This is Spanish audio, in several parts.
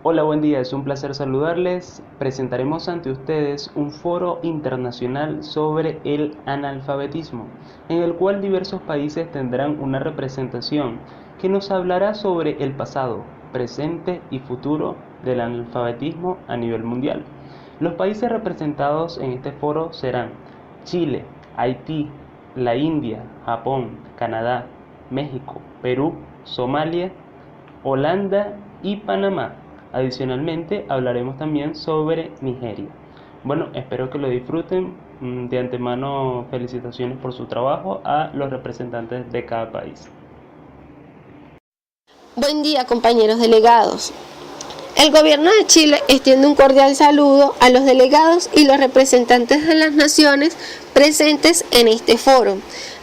Hola, buen día, es un placer saludarles. Presentaremos ante ustedes un foro internacional sobre el analfabetismo, en el cual diversos países tendrán una representación que nos hablará sobre el pasado, presente y futuro del analfabetismo a nivel mundial. Los países representados en este foro serán Chile, Haití, la India, Japón, Canadá, México, Perú, Somalia, Holanda y Panamá. Adicionalmente, hablaremos también sobre Nigeria. Bueno, espero que lo disfruten. De antemano, felicitaciones por su trabajo a los representantes de cada país. Buen día, compañeros delegados. El Gobierno de Chile extiende un cordial saludo a los delegados y los representantes de las naciones presentes en este foro,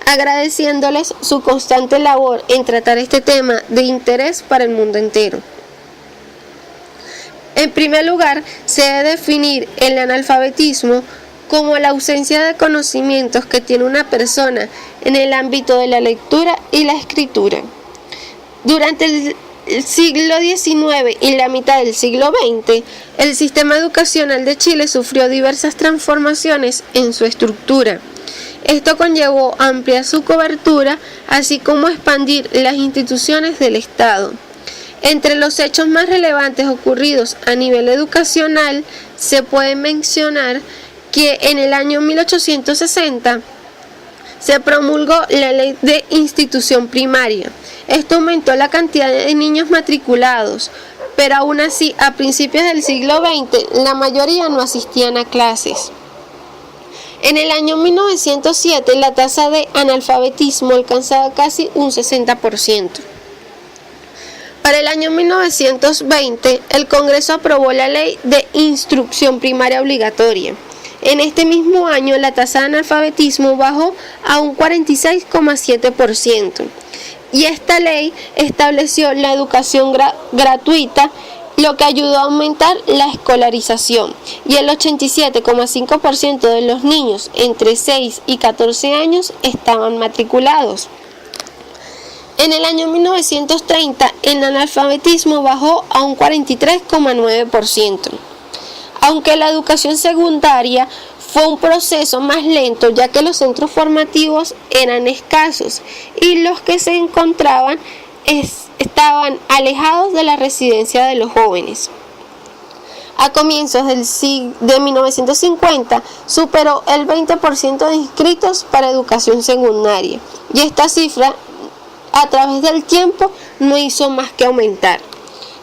agradeciéndoles su constante labor en tratar este tema de interés para el mundo entero. En primer lugar, se debe definir el analfabetismo como la ausencia de conocimientos que tiene una persona en el ámbito de la lectura y la escritura. Durante el siglo XIX y la mitad del siglo XX, el sistema educacional de Chile sufrió diversas transformaciones en su estructura. Esto conllevó ampliar su cobertura, así como expandir las instituciones del Estado. Entre los hechos más relevantes ocurridos a nivel educacional, se puede mencionar que en el año 1860 se promulgó la Ley de Institución Primaria. Esto aumentó la cantidad de niños matriculados, pero aún así, a principios del siglo XX, la mayoría no asistían a clases. En el año 1907, la tasa de analfabetismo alcanzaba casi un 60%. Para el año 1920, el Congreso aprobó la Ley de Instrucción Primaria Obligatoria. En este mismo año, la tasa de analfabetismo bajó a un 46,7%. Y esta ley estableció la educación gratuita, lo que ayudó a aumentar la escolarización. Y el 87,5% de los niños entre 6 y 14 años estaban matriculados. En el año 1930, el analfabetismo bajó a un 43,9%. Aunque la educación secundaria fue un proceso más lento, ya que los centros formativos eran escasos y los que se encontraban estaban alejados de la residencia de los jóvenes. A comienzos de 1950 superó el 20% de inscritos para educación secundaria, y esta cifra a través del tiempo no hizo más que aumentar.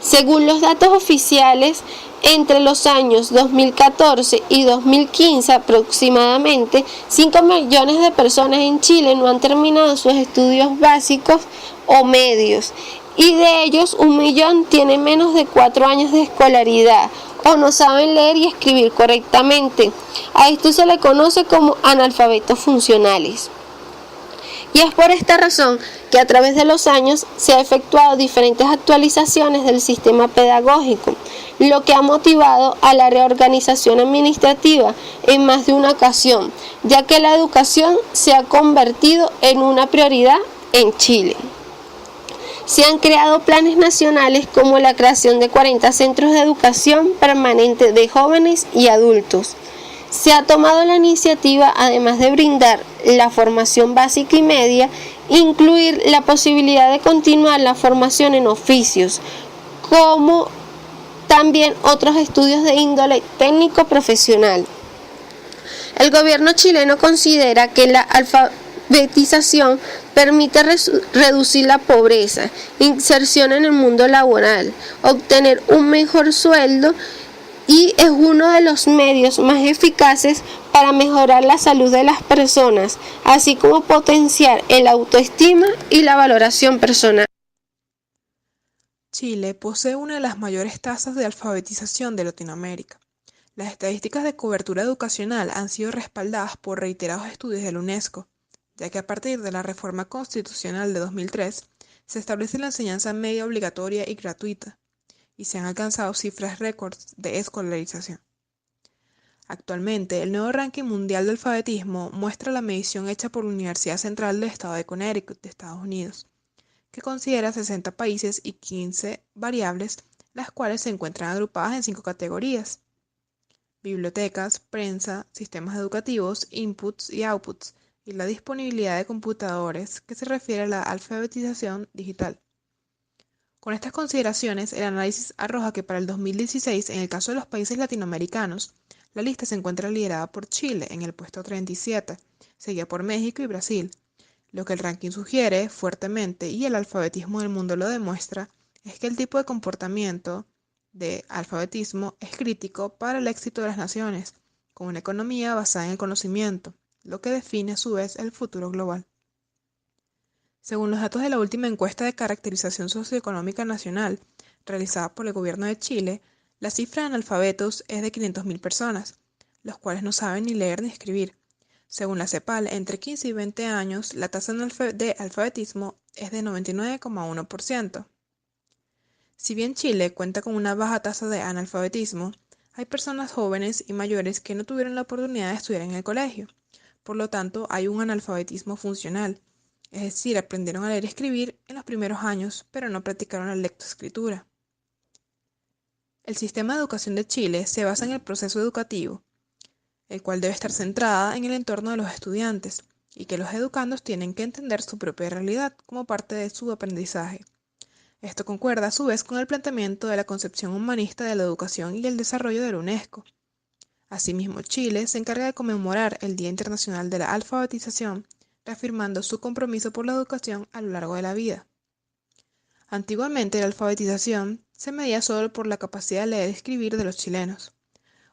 Según los datos oficiales, entre los años 2014 y 2015 aproximadamente 5 millones de personas en Chile no han terminado sus estudios básicos o medios, y de ellos 1 millón tienen menos de 4 años de escolaridad o no saben leer y escribir correctamente. A esto se le conoce como analfabetos funcionales. Y es por esta razón que a través de los años se han efectuado diferentes actualizaciones del sistema pedagógico, lo que ha motivado a la reorganización administrativa en más de una ocasión, ya que la educación se ha convertido en una prioridad en Chile. Se han creado planes nacionales como la creación de 40 centros de educación permanente de jóvenes y adultos. Se ha tomado la iniciativa, además de brindar la formación básica y media, incluir la posibilidad de continuar la formación en oficios, como también otros estudios de índole técnico-profesional. El gobierno chileno considera que la alfabetización permite reducir la pobreza, inserción en el mundo laboral, obtener un mejor sueldo, y es uno de los medios más eficaces para mejorar la salud de las personas, así como potenciar el autoestima y la valoración personal. Chile posee una de las mayores tasas de alfabetización de Latinoamérica. Las estadísticas de cobertura educacional han sido respaldadas por reiterados estudios de la UNESCO, ya que a partir de la reforma constitucional de 2003 se establece la enseñanza media obligatoria y gratuita, y se han alcanzado cifras récords de escolarización. Actualmente, el nuevo ranking mundial de alfabetismo muestra la medición hecha por la Universidad Central del Estado de Connecticut de Estados Unidos, que considera 60 países y 15 variables las cuales se encuentran agrupadas en 5 categorías: bibliotecas, prensa, sistemas educativos, inputs y outputs, y la disponibilidad de computadores, que se refiere a la alfabetización digital. Con estas consideraciones, el análisis arroja que para el 2016, en el caso de los países latinoamericanos, la lista se encuentra liderada por Chile en el puesto 37, seguida por México y Brasil. Lo que el ranking sugiere fuertemente, y el alfabetismo del mundo lo demuestra, es que el tipo de comportamiento de alfabetismo es crítico para el éxito de las naciones, con una economía basada en el conocimiento, lo que define a su vez el futuro global. Según los datos de la última encuesta de caracterización socioeconómica nacional, realizada por el gobierno de Chile, la cifra de analfabetos es de 500.000 personas, los cuales no saben ni leer ni escribir. Según la CEPAL, entre 15 y 20 años, la tasa de alfabetismo es de 99,1%. Si bien Chile cuenta con una baja tasa de analfabetismo, hay personas jóvenes y mayores que no tuvieron la oportunidad de estudiar en el colegio. Por lo tanto, hay un analfabetismo funcional, es decir, aprendieron a leer y escribir en los primeros años, pero no practicaron la lectoescritura. El sistema de educación de Chile se basa en el proceso educativo, el cual debe estar centrada en el entorno de los estudiantes, y que los educandos tienen que entender su propia realidad como parte de su aprendizaje. Esto concuerda a su vez con el planteamiento de la concepción humanista de la educación y el desarrollo de la UNESCO. Asimismo, Chile se encarga de conmemorar el Día Internacional de la Alfabetización, reafirmando su compromiso por la educación a lo largo de la vida. Antiguamente, la alfabetización se medía solo por la capacidad de leer y escribir de los chilenos.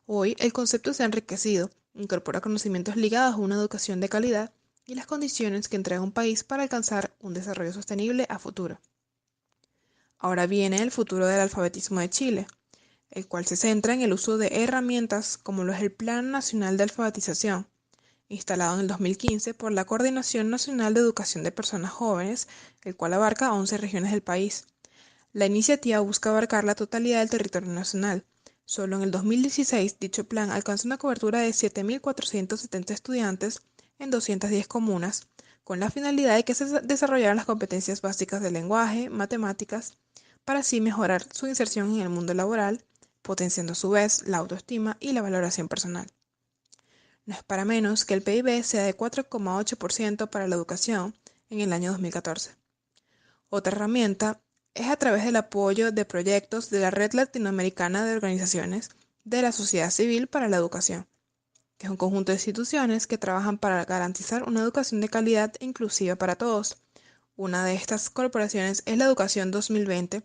Hoy, el concepto se ha enriquecido, incorpora conocimientos ligados a una educación de calidad y las condiciones que entrega un país para alcanzar un desarrollo sostenible a futuro. Ahora viene el futuro del alfabetismo de Chile, el cual se centra en el uso de herramientas como lo es el Plan Nacional de Alfabetización, instalado en el 2015 por la Coordinación Nacional de Educación de Personas Jóvenes, el cual abarca 11 regiones del país. La iniciativa busca abarcar la totalidad del territorio nacional. Solo en el 2016, dicho plan alcanzó una cobertura de 7.470 estudiantes en 210 comunas, con la finalidad de que se desarrollaran las competencias básicas de lenguaje, matemáticas, para así mejorar su inserción en el mundo laboral, potenciando a su vez la autoestima y la valoración personal. No es para menos que el PIB sea de 4,8% para la educación en el año 2014. Otra herramienta es a través del apoyo de proyectos de la Red Latinoamericana de Organizaciones de la Sociedad Civil para la Educación, que es un conjunto de instituciones que trabajan para garantizar una educación de calidad e inclusiva para todos. Una de estas corporaciones es la Educación 2020,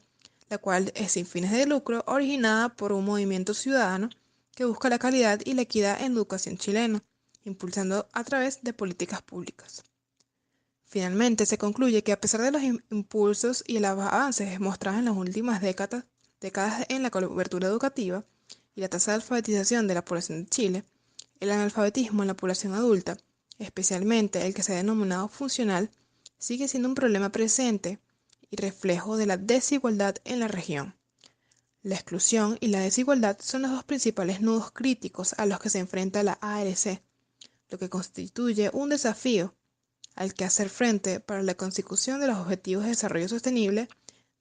la cual es sin fines de lucro, originada por un movimiento ciudadano que busca la calidad y la equidad en la educación chilena, impulsando a través de políticas públicas. Finalmente, se concluye que a pesar de los impulsos y los avances mostrados en las últimas décadas en la cobertura educativa y la tasa de alfabetización de la población de Chile, el analfabetismo en la población adulta, especialmente el que se ha denominado funcional, sigue siendo un problema presente y reflejo de la desigualdad en la región. La exclusión y la desigualdad son los dos principales nudos críticos a los que se enfrenta la ARC, lo que constituye un desafío al que hacer frente para la consecución de los Objetivos de Desarrollo Sostenible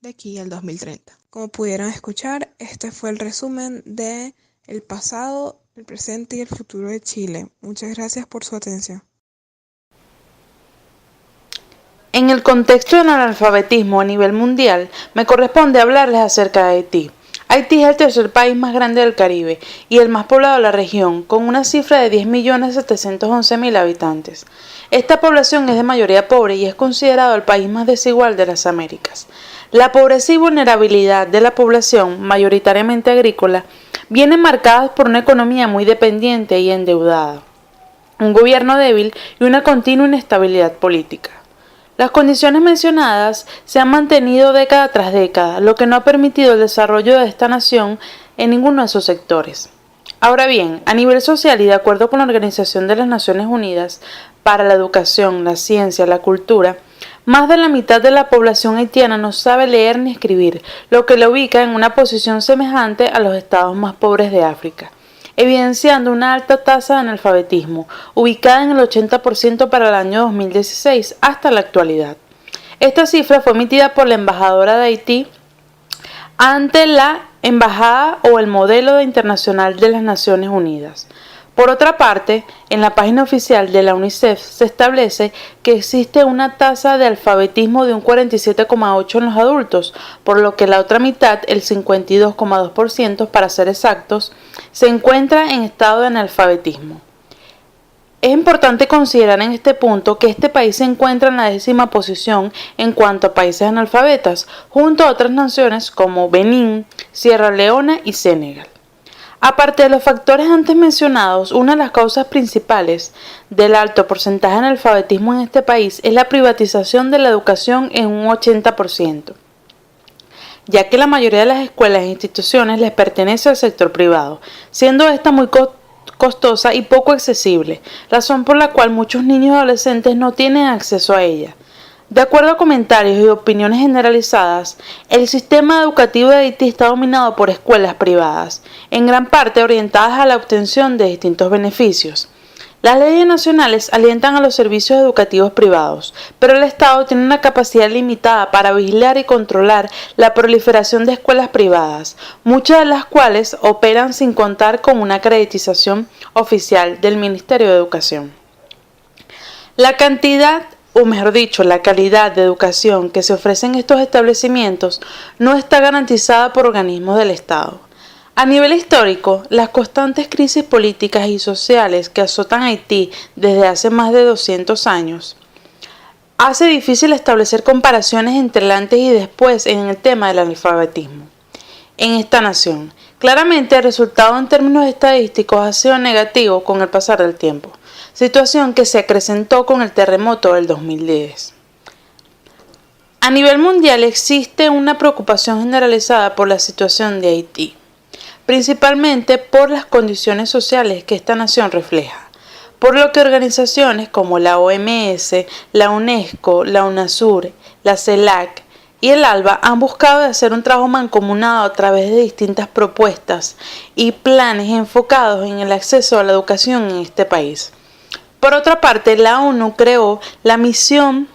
de aquí al 2030. Como pudieron escuchar, este fue el resumen de el pasado, el presente y el futuro de Chile. Muchas gracias por su atención. En el contexto del analfabetismo a nivel mundial, me corresponde hablarles acerca de Haití. Haití es el tercer país más grande del Caribe y el más poblado de la región, con una cifra de 10.711.000 habitantes. Esta población es de mayoría pobre y es considerado el país más desigual de las Américas. La pobreza y vulnerabilidad de la población, mayoritariamente agrícola, vienen marcadas por una economía muy dependiente y endeudada, un gobierno débil y una continua inestabilidad política. Las condiciones mencionadas se han mantenido década tras década, lo que no ha permitido el desarrollo de esta nación en ninguno de sus sectores. Ahora bien, a nivel social y de acuerdo con la Organización de las Naciones Unidas para la Educación, la Ciencia, la Cultura, más de la mitad de la población haitiana no sabe leer ni escribir, lo que la ubica en una posición semejante a los estados más pobres de África, evidenciando una alta tasa de analfabetismo, ubicada en el 80% para el año 2016 hasta la actualidad. Esta cifra fue emitida por la embajadora de Haití ante la Embajada o el Modelo Internacional de las Naciones Unidas. Por otra parte, en la página oficial de la UNICEF se establece que existe una tasa de alfabetismo de un 47,8% en los adultos, por lo que la otra mitad, el 52,2% para ser exactos, se encuentra en estado de analfabetismo. Es importante considerar en este punto que este país se encuentra en la 10ª posición en cuanto a países analfabetas, junto a otras naciones como Benín, Sierra Leona y Senegal. Aparte de los factores antes mencionados, una de las causas principales del alto porcentaje de analfabetismo en este país es la privatización de la educación en un 80%, ya que la mayoría de las escuelas e instituciones les pertenece al sector privado, siendo esta muy costosa y poco accesible, razón por la cual muchos niños y adolescentes no tienen acceso a ella. De acuerdo a comentarios y opiniones generalizadas, el sistema educativo de Haití está dominado por escuelas privadas, en gran parte orientadas a la obtención de distintos beneficios. Las leyes nacionales alientan a los servicios educativos privados, pero el Estado tiene una capacidad limitada para vigilar y controlar la proliferación de escuelas privadas, muchas de las cuales operan sin contar con una acreditación oficial del Ministerio de Educación. La cantidad, o mejor dicho, la calidad de educación que se ofrece en estos establecimientos no está garantizada por organismos del Estado. A nivel histórico, las constantes crisis políticas y sociales que azotan Haití desde hace más de 200 años hace difícil establecer comparaciones entre el antes y después en el tema del analfabetismo en esta nación. Claramente, el resultado en términos estadísticos ha sido negativo con el pasar del tiempo, situación que se acrecentó con el terremoto del 2010. A nivel mundial existe una preocupación generalizada por la situación de Haití, principalmente por las condiciones sociales que esta nación refleja, por lo que organizaciones como la OMS, la UNESCO, la UNASUR, la CELAC y el ALBA han buscado hacer un trabajo mancomunado a través de distintas propuestas y planes enfocados en el acceso a la educación en este país. Por otra parte, la ONU creó la Misión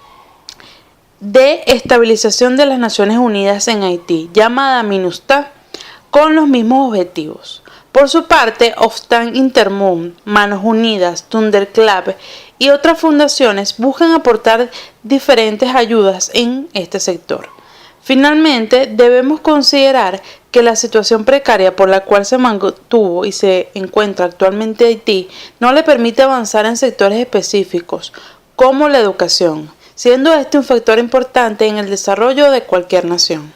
de Estabilización de las Naciones Unidas en Haití, llamada MINUSTAH, con los mismos objetivos. Por su parte, Oxfam Intermón, Manos Unidas, Thunderclap y otras fundaciones buscan aportar diferentes ayudas en este sector. Finalmente, debemos considerar que la situación precaria por la cual se mantuvo y se encuentra actualmente Haití no le permite avanzar en sectores específicos, como la educación, siendo este un factor importante en el desarrollo de cualquier nación.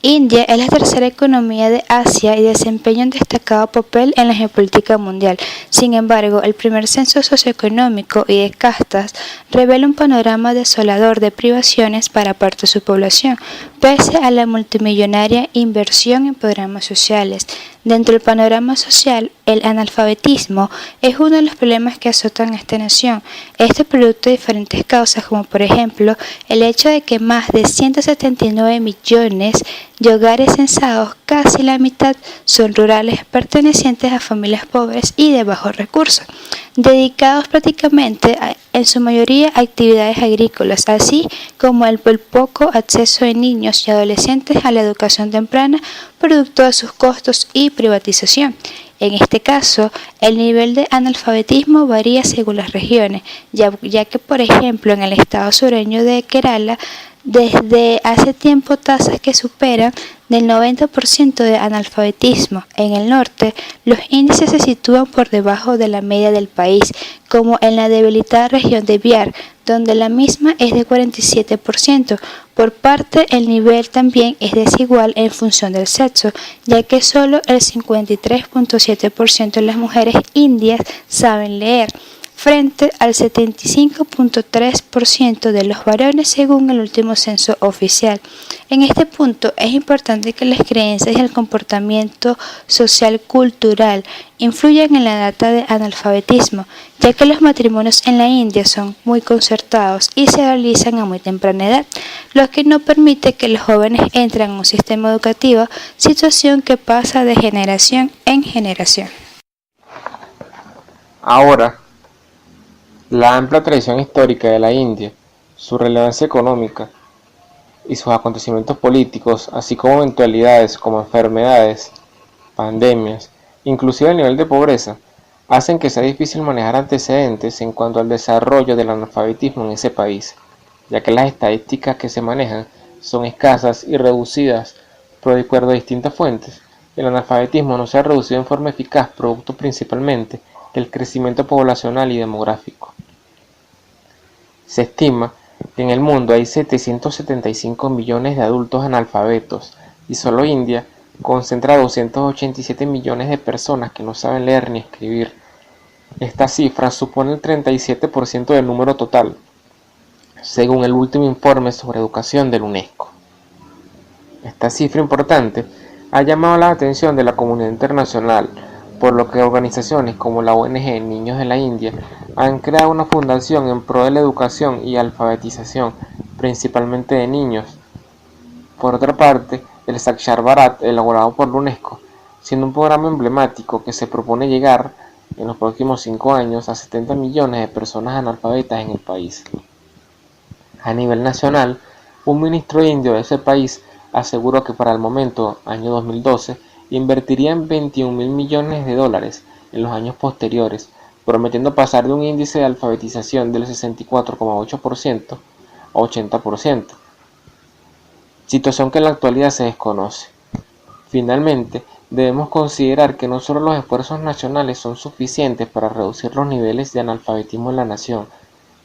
India es la tercera economía de Asia y desempeña un destacado papel en la geopolítica mundial. Sin embargo, el primer censo socioeconómico y de castas revela un panorama desolador de privaciones para parte de su población, pese a la multimillonaria inversión en programas sociales. Dentro del panorama social, el analfabetismo es uno de los problemas que azotan a esta nación. Este producto de diferentes causas, como por ejemplo el hecho de que más de 179 millones de hogares censados, casi la mitad, son rurales pertenecientes a familias pobres y de bajos recursos, dedicados prácticamente en su mayoría a actividades agrícolas, así como el poco acceso de niños y adolescentes a la educación temprana, producto de sus costos y privatización. En este caso, el nivel de analfabetismo varía según las regiones, ya que, por ejemplo, en el estado sureño de Kerala, desde hace tiempo tasas que superan del 90% de analfabetismo. En el norte, los índices se sitúan por debajo de la media del país, como en la debilitada región de Bihar, donde la misma es de 47%. Por parte, el nivel también es desigual en función del sexo, ya que solo el 53,7% de las mujeres indias saben leer, frente al 75,3% de los varones según el último censo oficial. En este punto es importante que las creencias y el comportamiento social cultural influyan en la data de analfabetismo, ya que los matrimonios en la India son muy concertados y se realizan a muy temprana edad, lo que no permite que los jóvenes entren en un sistema educativo, situación que pasa de generación en generación. Ahora, la amplia tradición histórica de la India, su relevancia económica, y sus acontecimientos políticos, así como eventualidades como enfermedades, pandemias, inclusive el nivel de pobreza, hacen que sea difícil manejar antecedentes en cuanto al desarrollo del analfabetismo en ese país, ya que las estadísticas que se manejan son escasas y reducidas, pero de acuerdo a distintas fuentes, el analfabetismo no se ha reducido en forma eficaz producto principalmente del crecimiento poblacional y demográfico. Se estima que en el mundo hay 775 millones de adultos analfabetos y solo India concentra 287 millones de personas que no saben leer ni escribir. Esta cifra supone el 37% del número total, según el último informe sobre educación del UNESCO. Esta cifra importante ha llamado la atención de la comunidad internacional, por lo que organizaciones como la ONG Niños de la India han creado una fundación en pro de la educación y alfabetización, principalmente de niños. Por otra parte, el Sakshar Bharat, elaborado por la UNESCO, siendo un programa emblemático que se propone llegar en los próximos 5 años a 70 millones de personas analfabetas en el país. A nivel nacional, un ministro indio de ese país aseguró que para el momento, año 2012, invertiría en 21.000 millones de dólares en los años posteriores, prometiendo pasar de un índice de alfabetización del 64,8% a 80%, situación que en la actualidad se desconoce. Finalmente, debemos considerar que no solo los esfuerzos nacionales son suficientes para reducir los niveles de analfabetismo en la nación,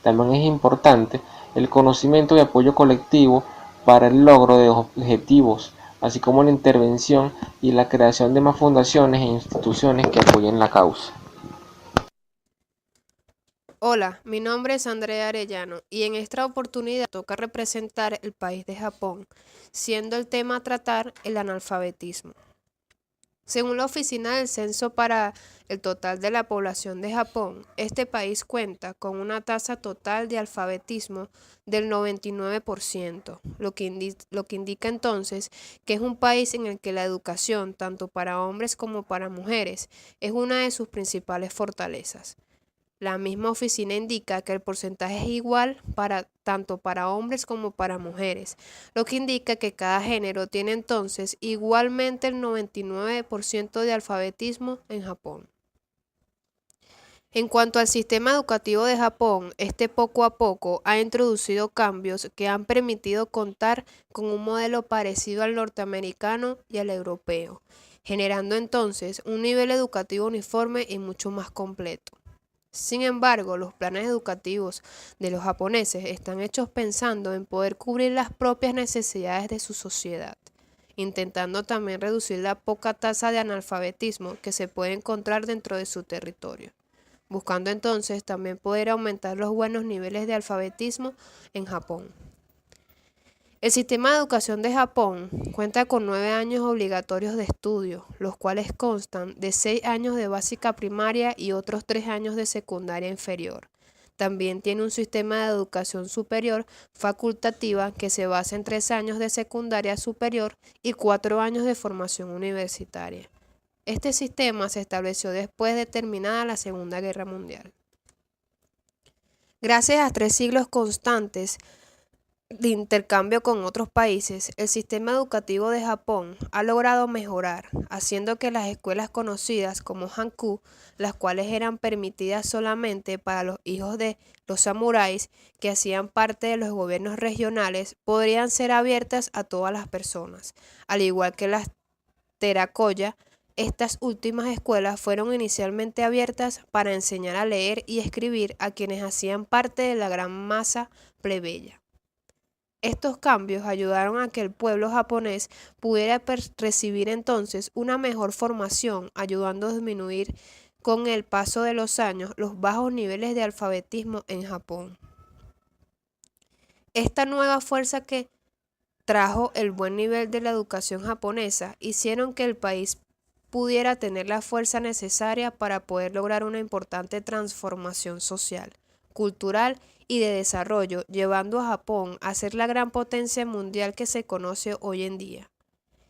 también es importante el conocimiento y apoyo colectivo para el logro de objetivos, así como la intervención y la creación de más fundaciones e instituciones que apoyen la causa. Hola, mi nombre es Andrea Arellano y en esta oportunidad toca representar el país de Japón, siendo el tema a tratar el analfabetismo. Según la Oficina del Censo para el total de la población de Japón, este país cuenta con una tasa total de alfabetismo del 99%, lo que indica entonces que es un país en el que la educación, tanto para hombres como para mujeres, es una de sus principales fortalezas. La misma oficina indica que el porcentaje es igual tanto para hombres como para mujeres, lo que indica que cada género tiene entonces igualmente el 99% de alfabetismo en Japón. En cuanto al sistema educativo de Japón, este poco a poco ha introducido cambios que han permitido contar con un modelo parecido al norteamericano y al europeo, generando entonces un nivel educativo uniforme y mucho más completo. Sin embargo, los planes educativos de los japoneses están hechos pensando en poder cubrir las propias necesidades de su sociedad, intentando también reducir la poca tasa de analfabetismo que se puede encontrar dentro de su territorio, buscando entonces también poder aumentar los buenos niveles de alfabetismo en Japón. El sistema de educación de Japón cuenta con 9 años obligatorios de estudio, los cuales constan de 6 años de básica primaria y otros 3 años de secundaria inferior. También tiene un sistema de educación superior facultativa que se basa en 3 años de secundaria superior y 4 años de formación universitaria. Este sistema se estableció después de terminada la Segunda Guerra Mundial. Gracias a 3 siglos constantes de intercambio con otros países, el sistema educativo de Japón ha logrado mejorar, haciendo que las escuelas conocidas como Hanku, las cuales eran permitidas solamente para los hijos de los samuráis que hacían parte de los gobiernos regionales, podrían ser abiertas a todas las personas, al igual que las Terakoya. Estas últimas escuelas fueron inicialmente abiertas para enseñar a leer y escribir a quienes hacían parte de la gran masa plebeya. Estos cambios ayudaron a que el pueblo japonés pudiera recibir entonces una mejor formación, ayudando a disminuir con el paso de los años los bajos niveles de alfabetismo en Japón. Esta nueva fuerza que trajo el buen nivel de la educación japonesa hicieron que el país pudiera tener la fuerza necesaria para poder lograr una importante transformación social, cultural y de desarrollo, llevando a Japón a ser la gran potencia mundial que se conoce hoy en día.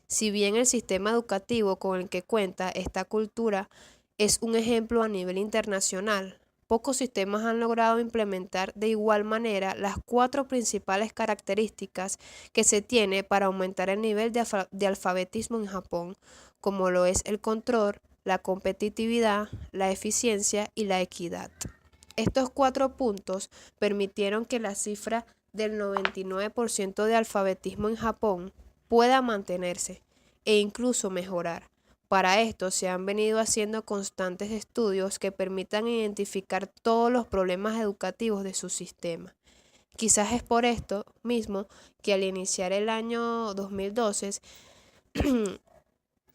Si bien el sistema educativo con el que cuenta esta cultura es un ejemplo a nivel internacional, pocos sistemas han logrado implementar de igual manera las 4 principales características que se tiene para aumentar el nivel de alfabetismo en Japón, como lo es el control, la competitividad, la eficiencia y la equidad. Estos 4 puntos permitieron que la cifra del 99% de alfabetismo en Japón pueda mantenerse e incluso mejorar. Para esto se han venido haciendo constantes estudios que permitan identificar todos los problemas educativos de su sistema. Quizás es por esto mismo que al iniciar el año 2012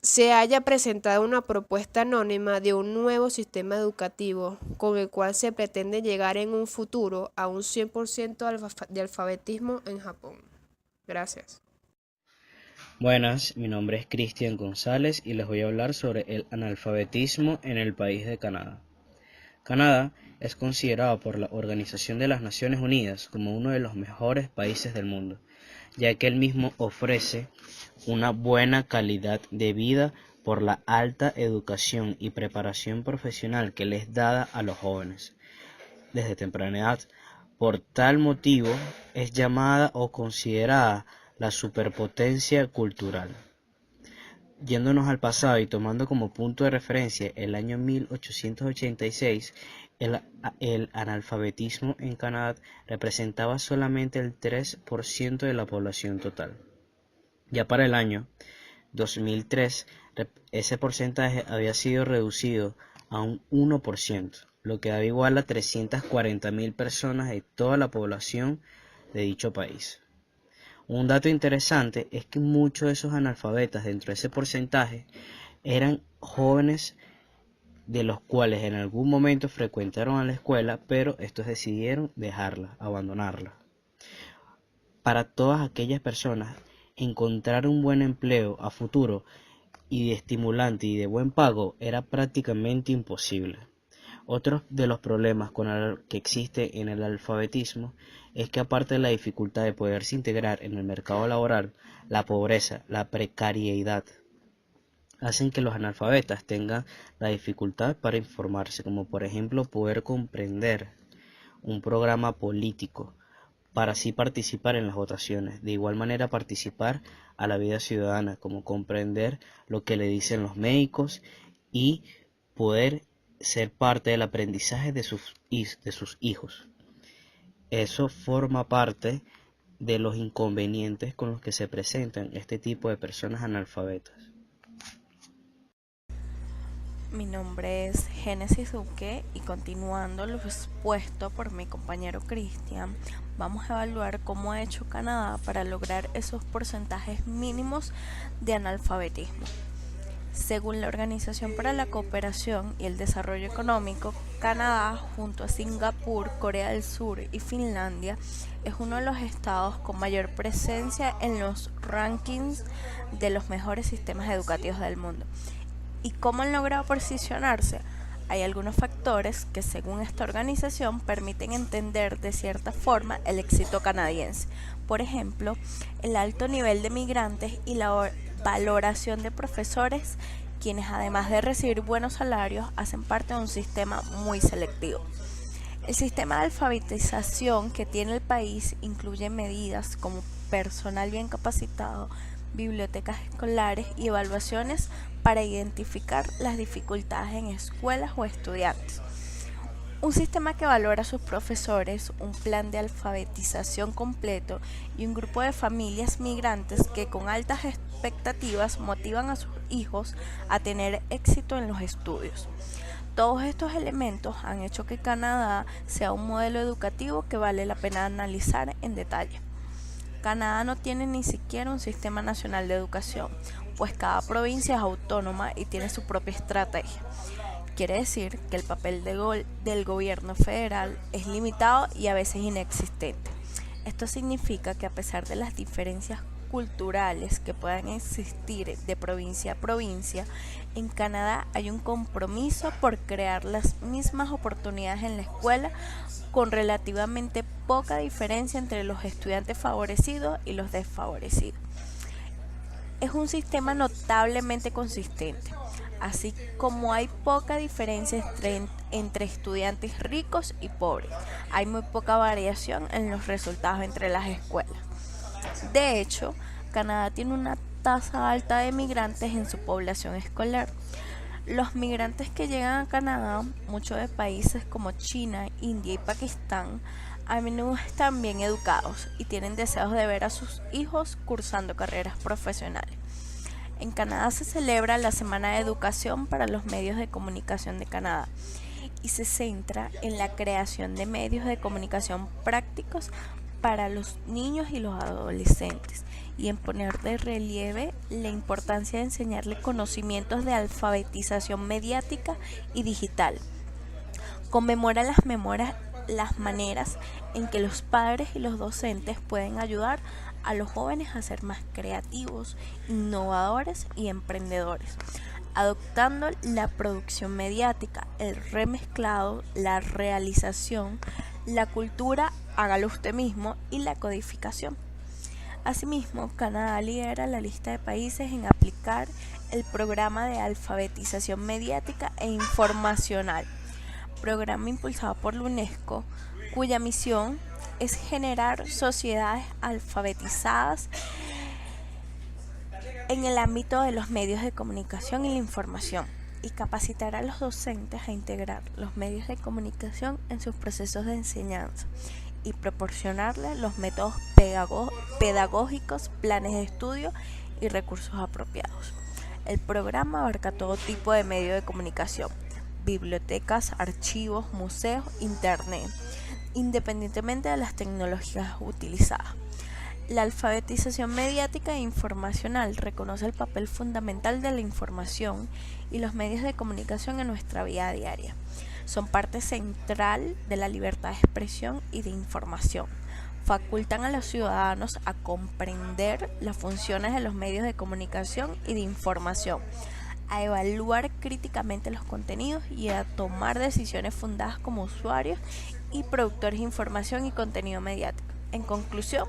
se haya presentado una propuesta anónima de un nuevo sistema educativo con el cual se pretende llegar en un futuro a un 100% de alfabetismo en Japón. Gracias. Buenas, mi nombre es Cristian González y les voy a hablar sobre el analfabetismo en el país de Canadá. Canadá es considerado por la Organización de las Naciones Unidas como uno de los mejores países del mundo, ya que él mismo ofrece una buena calidad de vida por la alta educación y preparación profesional que les da a los jóvenes desde temprana edad. Por tal motivo es llamada o considerada la superpotencia cultural. Yéndonos al pasado y tomando como punto de referencia el año 1886, el analfabetismo en Canadá representaba solamente el 3% de la población total. Ya para el año 2003, ese porcentaje había sido reducido a un 1%, lo que da igual a 340.000 personas de toda la población de dicho país. Un dato interesante es que muchos de esos analfabetas dentro de ese porcentaje eran jóvenes de los cuales en algún momento frecuentaron a la escuela, pero estos decidieron dejarla, abandonarla. Para todas aquellas personas, encontrar un buen empleo a futuro y de estimulante y de buen pago era prácticamente imposible. Otro de los problemas que existe en el alfabetismo es que aparte de la dificultad de poderse integrar en el mercado laboral, la pobreza, la precariedad, hacen que los analfabetas tengan la dificultad para informarse, como por ejemplo poder comprender un programa político para así participar en las votaciones, de igual manera participar a la vida ciudadana, como comprender lo que le dicen los médicos y poder ser parte del aprendizaje de sus hijos. Eso forma parte de los inconvenientes con los que se presentan este tipo de personas analfabetas. Mi nombre es Génesis Duque y continuando lo expuesto por mi compañero Cristian, vamos a evaluar cómo ha hecho Canadá para lograr esos porcentajes mínimos de analfabetismo. Según la Organización para la Cooperación y el Desarrollo Económico, Canadá, junto a Singapur, Corea del Sur y Finlandia, es uno de los estados con mayor presencia en los rankings de los mejores sistemas educativos del mundo. ¿Y cómo han logrado posicionarse? Hay algunos factores que, según esta organización, permiten entender de cierta forma el éxito canadiense. Por ejemplo, el alto nivel de migrantes y la valoración de profesores, quienes además de recibir buenos salarios, hacen parte de un sistema muy selectivo. El sistema de alfabetización que tiene el país incluye medidas como personal bien capacitado, bibliotecas escolares y evaluaciones para identificar las dificultades en escuelas o estudiantes. Un sistema que valora a sus profesores, un plan de alfabetización completo y un grupo de familias migrantes que con altas expectativas motivan a sus hijos a tener éxito en los estudios. Todos estos elementos han hecho que Canadá sea un modelo educativo que vale la pena analizar en detalle. Canadá no tiene ni siquiera un sistema nacional de educación, pues cada provincia es autónoma y tiene su propia estrategia. Quiere decir que el papel del gobierno federal es limitado y a veces inexistente. Esto significa que a pesar de las diferencias culturales que puedan existir de provincia a provincia, en Canadá hay un compromiso por crear las mismas oportunidades en la escuela, con relativamente poca diferencia entre los estudiantes favorecidos y los desfavorecidos. Es un sistema notablemente consistente, así como hay poca diferencia entre estudiantes ricos y pobres. Hay muy poca variación en los resultados entre las escuelas. De hecho, Canadá tiene una tasa alta de migrantes en su población escolar. Los migrantes que llegan a Canadá, muchos de países como China, India y Pakistán, a menudo están bien educados y tienen deseos de ver a sus hijos cursando carreras profesionales. En Canadá se celebra la Semana de Educación para los Medios de Comunicación de Canadá y se centra en la creación de medios de comunicación prácticos para los niños y los adolescentes y en poner de relieve la importancia de enseñarles conocimientos de alfabetización mediática y digital. Conmemora las maneras en que los padres y los docentes pueden ayudar a los jóvenes a ser más creativos, innovadores y emprendedores, adoptando la producción mediática, el remezclado, la realización, la cultura, hágalo usted mismo y la codificación. Asimismo, Canadá lidera la lista de países en aplicar el programa de alfabetización mediática e informacional, programa impulsado por la UNESCO, cuya misión es generar sociedades alfabetizadas en el ámbito de los medios de comunicación y la información, y capacitar a los docentes a integrar los medios de comunicación en sus procesos de enseñanza y proporcionarles los métodos pedagógicos, planes de estudio y recursos apropiados. El programa abarca todo tipo de medios de comunicación, bibliotecas, archivos, museos, internet, independientemente de las tecnologías utilizadas. La alfabetización mediática e informacional reconoce el papel fundamental de la información y los medios de comunicación en nuestra vida diaria. Son parte central de la libertad de expresión y de información. Facultan a los ciudadanos a comprender las funciones de los medios de comunicación y de información, a evaluar críticamente los contenidos y a tomar decisiones fundadas como usuarios y productores de información y contenido mediático. En conclusión,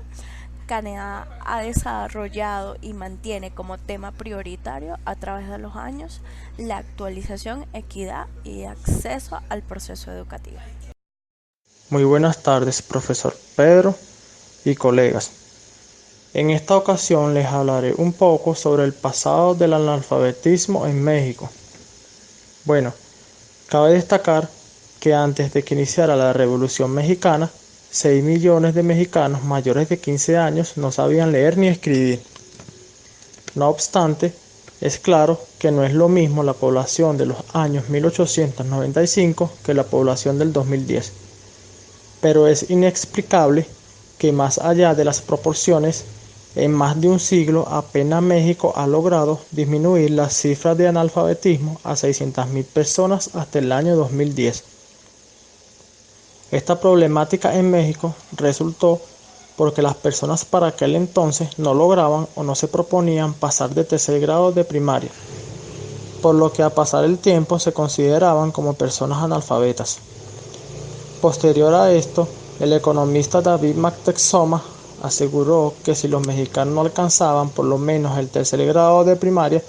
Canadá ha desarrollado y mantiene como tema prioritario a través de los años la actualización, equidad y acceso al proceso educativo. Muy buenas tardes, profesor Pedro y colegas. En esta ocasión les hablaré un poco sobre el pasado del analfabetismo en México. Bueno, cabe destacar que antes de que iniciara la Revolución Mexicana, 6 millones de mexicanos mayores de 15 años no sabían leer ni escribir. No obstante, es claro que no es lo mismo la población de los años 1895 que la población del 2010. Pero es inexplicable que más allá de las proporciones, en más de un siglo apenas México ha logrado disminuir las cifras de analfabetismo a 600,000 personas hasta el año 2010. Esta problemática en México resultó porque las personas para aquel entonces no lograban o no se proponían pasar de tercer grado de primaria, por lo que a pasar el tiempo se consideraban como personas analfabetas. Posterior a esto, el economista David Moctezuma aseguró que si los mexicanos no alcanzaban por lo menos el tercer grado de primaria,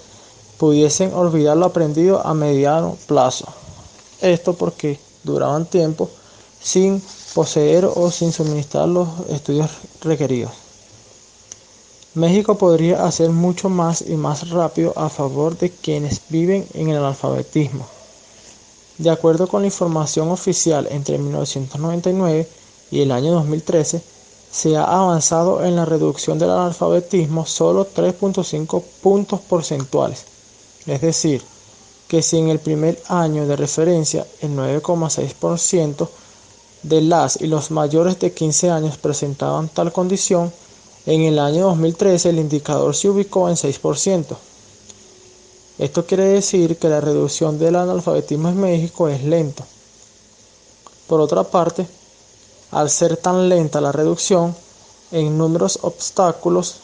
pudiesen olvidar lo aprendido a mediano plazo. Esto porque duraban tiempo sin poseer o sin suministrar los estudios requeridos. México podría hacer mucho más y más rápido a favor de quienes viven en el analfabetismo. De acuerdo con la información oficial, entre 1999 y el año 2013, se ha avanzado en la reducción del analfabetismo solo 3.5 puntos porcentuales. Es decir, que si en el primer año de referencia el 9,6% de las y los mayores de 15 años presentaban tal condición, en el año 2013 el indicador se ubicó en 6%. Esto quiere decir que la reducción del analfabetismo en México es lento. Por otra parte, al ser tan lenta la reducción, en números obstáculos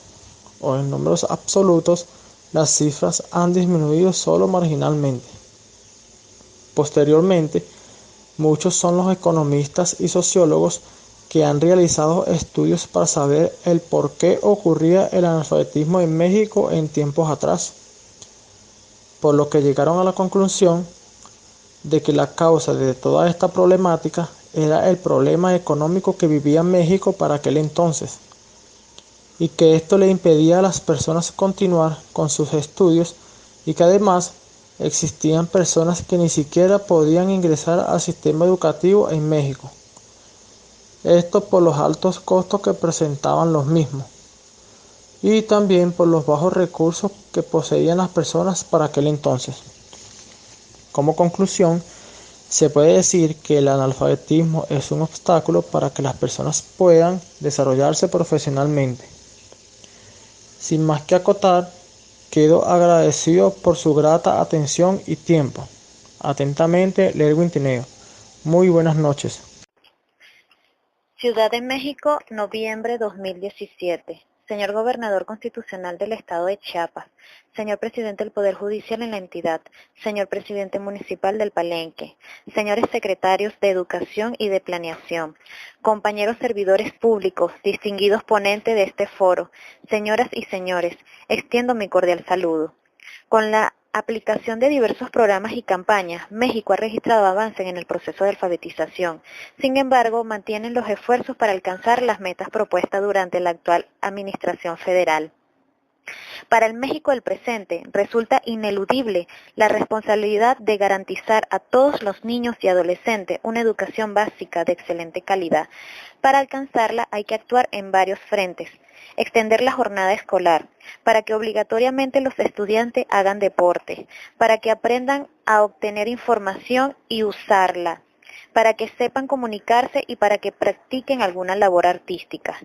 o en números absolutos, las cifras han disminuido solo marginalmente. Posteriormente, muchos son los economistas y sociólogos que han realizado estudios para saber el por qué ocurría el analfabetismo en México en tiempos atrás, por lo que llegaron a la conclusión de que la causa de toda esta problemática era el problema económico que vivía México para aquel entonces, y que esto le impedía a las personas continuar con sus estudios, y que además existían personas que ni siquiera podían ingresar al sistema educativo en México. Esto por los altos costos que presentaban los mismos, y también por los bajos recursos que poseían las personas para aquel entonces. Como conclusión, se puede decir que el analfabetismo es un obstáculo para que las personas puedan desarrollarse profesionalmente. Sin más que acotar, quedo agradecido por su grata atención y tiempo. Atentamente, Lerwin Tineo. Muy buenas noches. Ciudad de México, noviembre 2017. Señor Gobernador Constitucional del Estado de Chiapas, señor Presidente del Poder Judicial en la entidad, señor Presidente Municipal del Palenque, señores Secretarios de Educación y de Planeación, compañeros servidores públicos, distinguidos ponentes de este foro, señoras y señores, extiendo mi cordial saludo. Con la aplicación de diversos programas y campañas, México ha registrado avances en el proceso de alfabetización. Sin embargo, mantienen los esfuerzos para alcanzar las metas propuestas durante la actual administración federal. Para el México del presente, resulta ineludible la responsabilidad de garantizar a todos los niños y adolescentes una educación básica de excelente calidad. Para alcanzarla hay que actuar en varios frentes. Extender la jornada escolar, para que obligatoriamente los estudiantes hagan deporte, para que aprendan a obtener información y usarla, para que sepan comunicarse y para que practiquen alguna labor artística.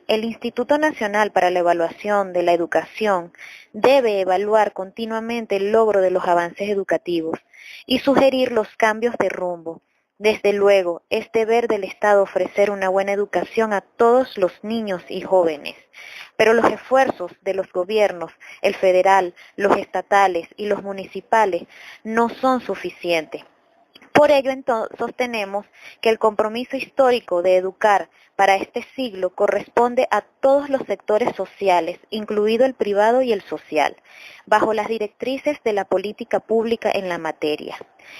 El Instituto Nacional para la Evaluación de la Educación debe evaluar continuamente el logro de los avances educativos y sugerir los cambios de rumbo. Desde luego, es deber del Estado ofrecer una buena educación a todos los niños y jóvenes, pero los esfuerzos de los gobiernos, el federal, los estatales y los municipales, no son suficientes. Por ello, sostenemos que el compromiso histórico de educar para este siglo corresponde a todos los sectores sociales, incluido el privado y el social, bajo las directrices de la política pública en la materia.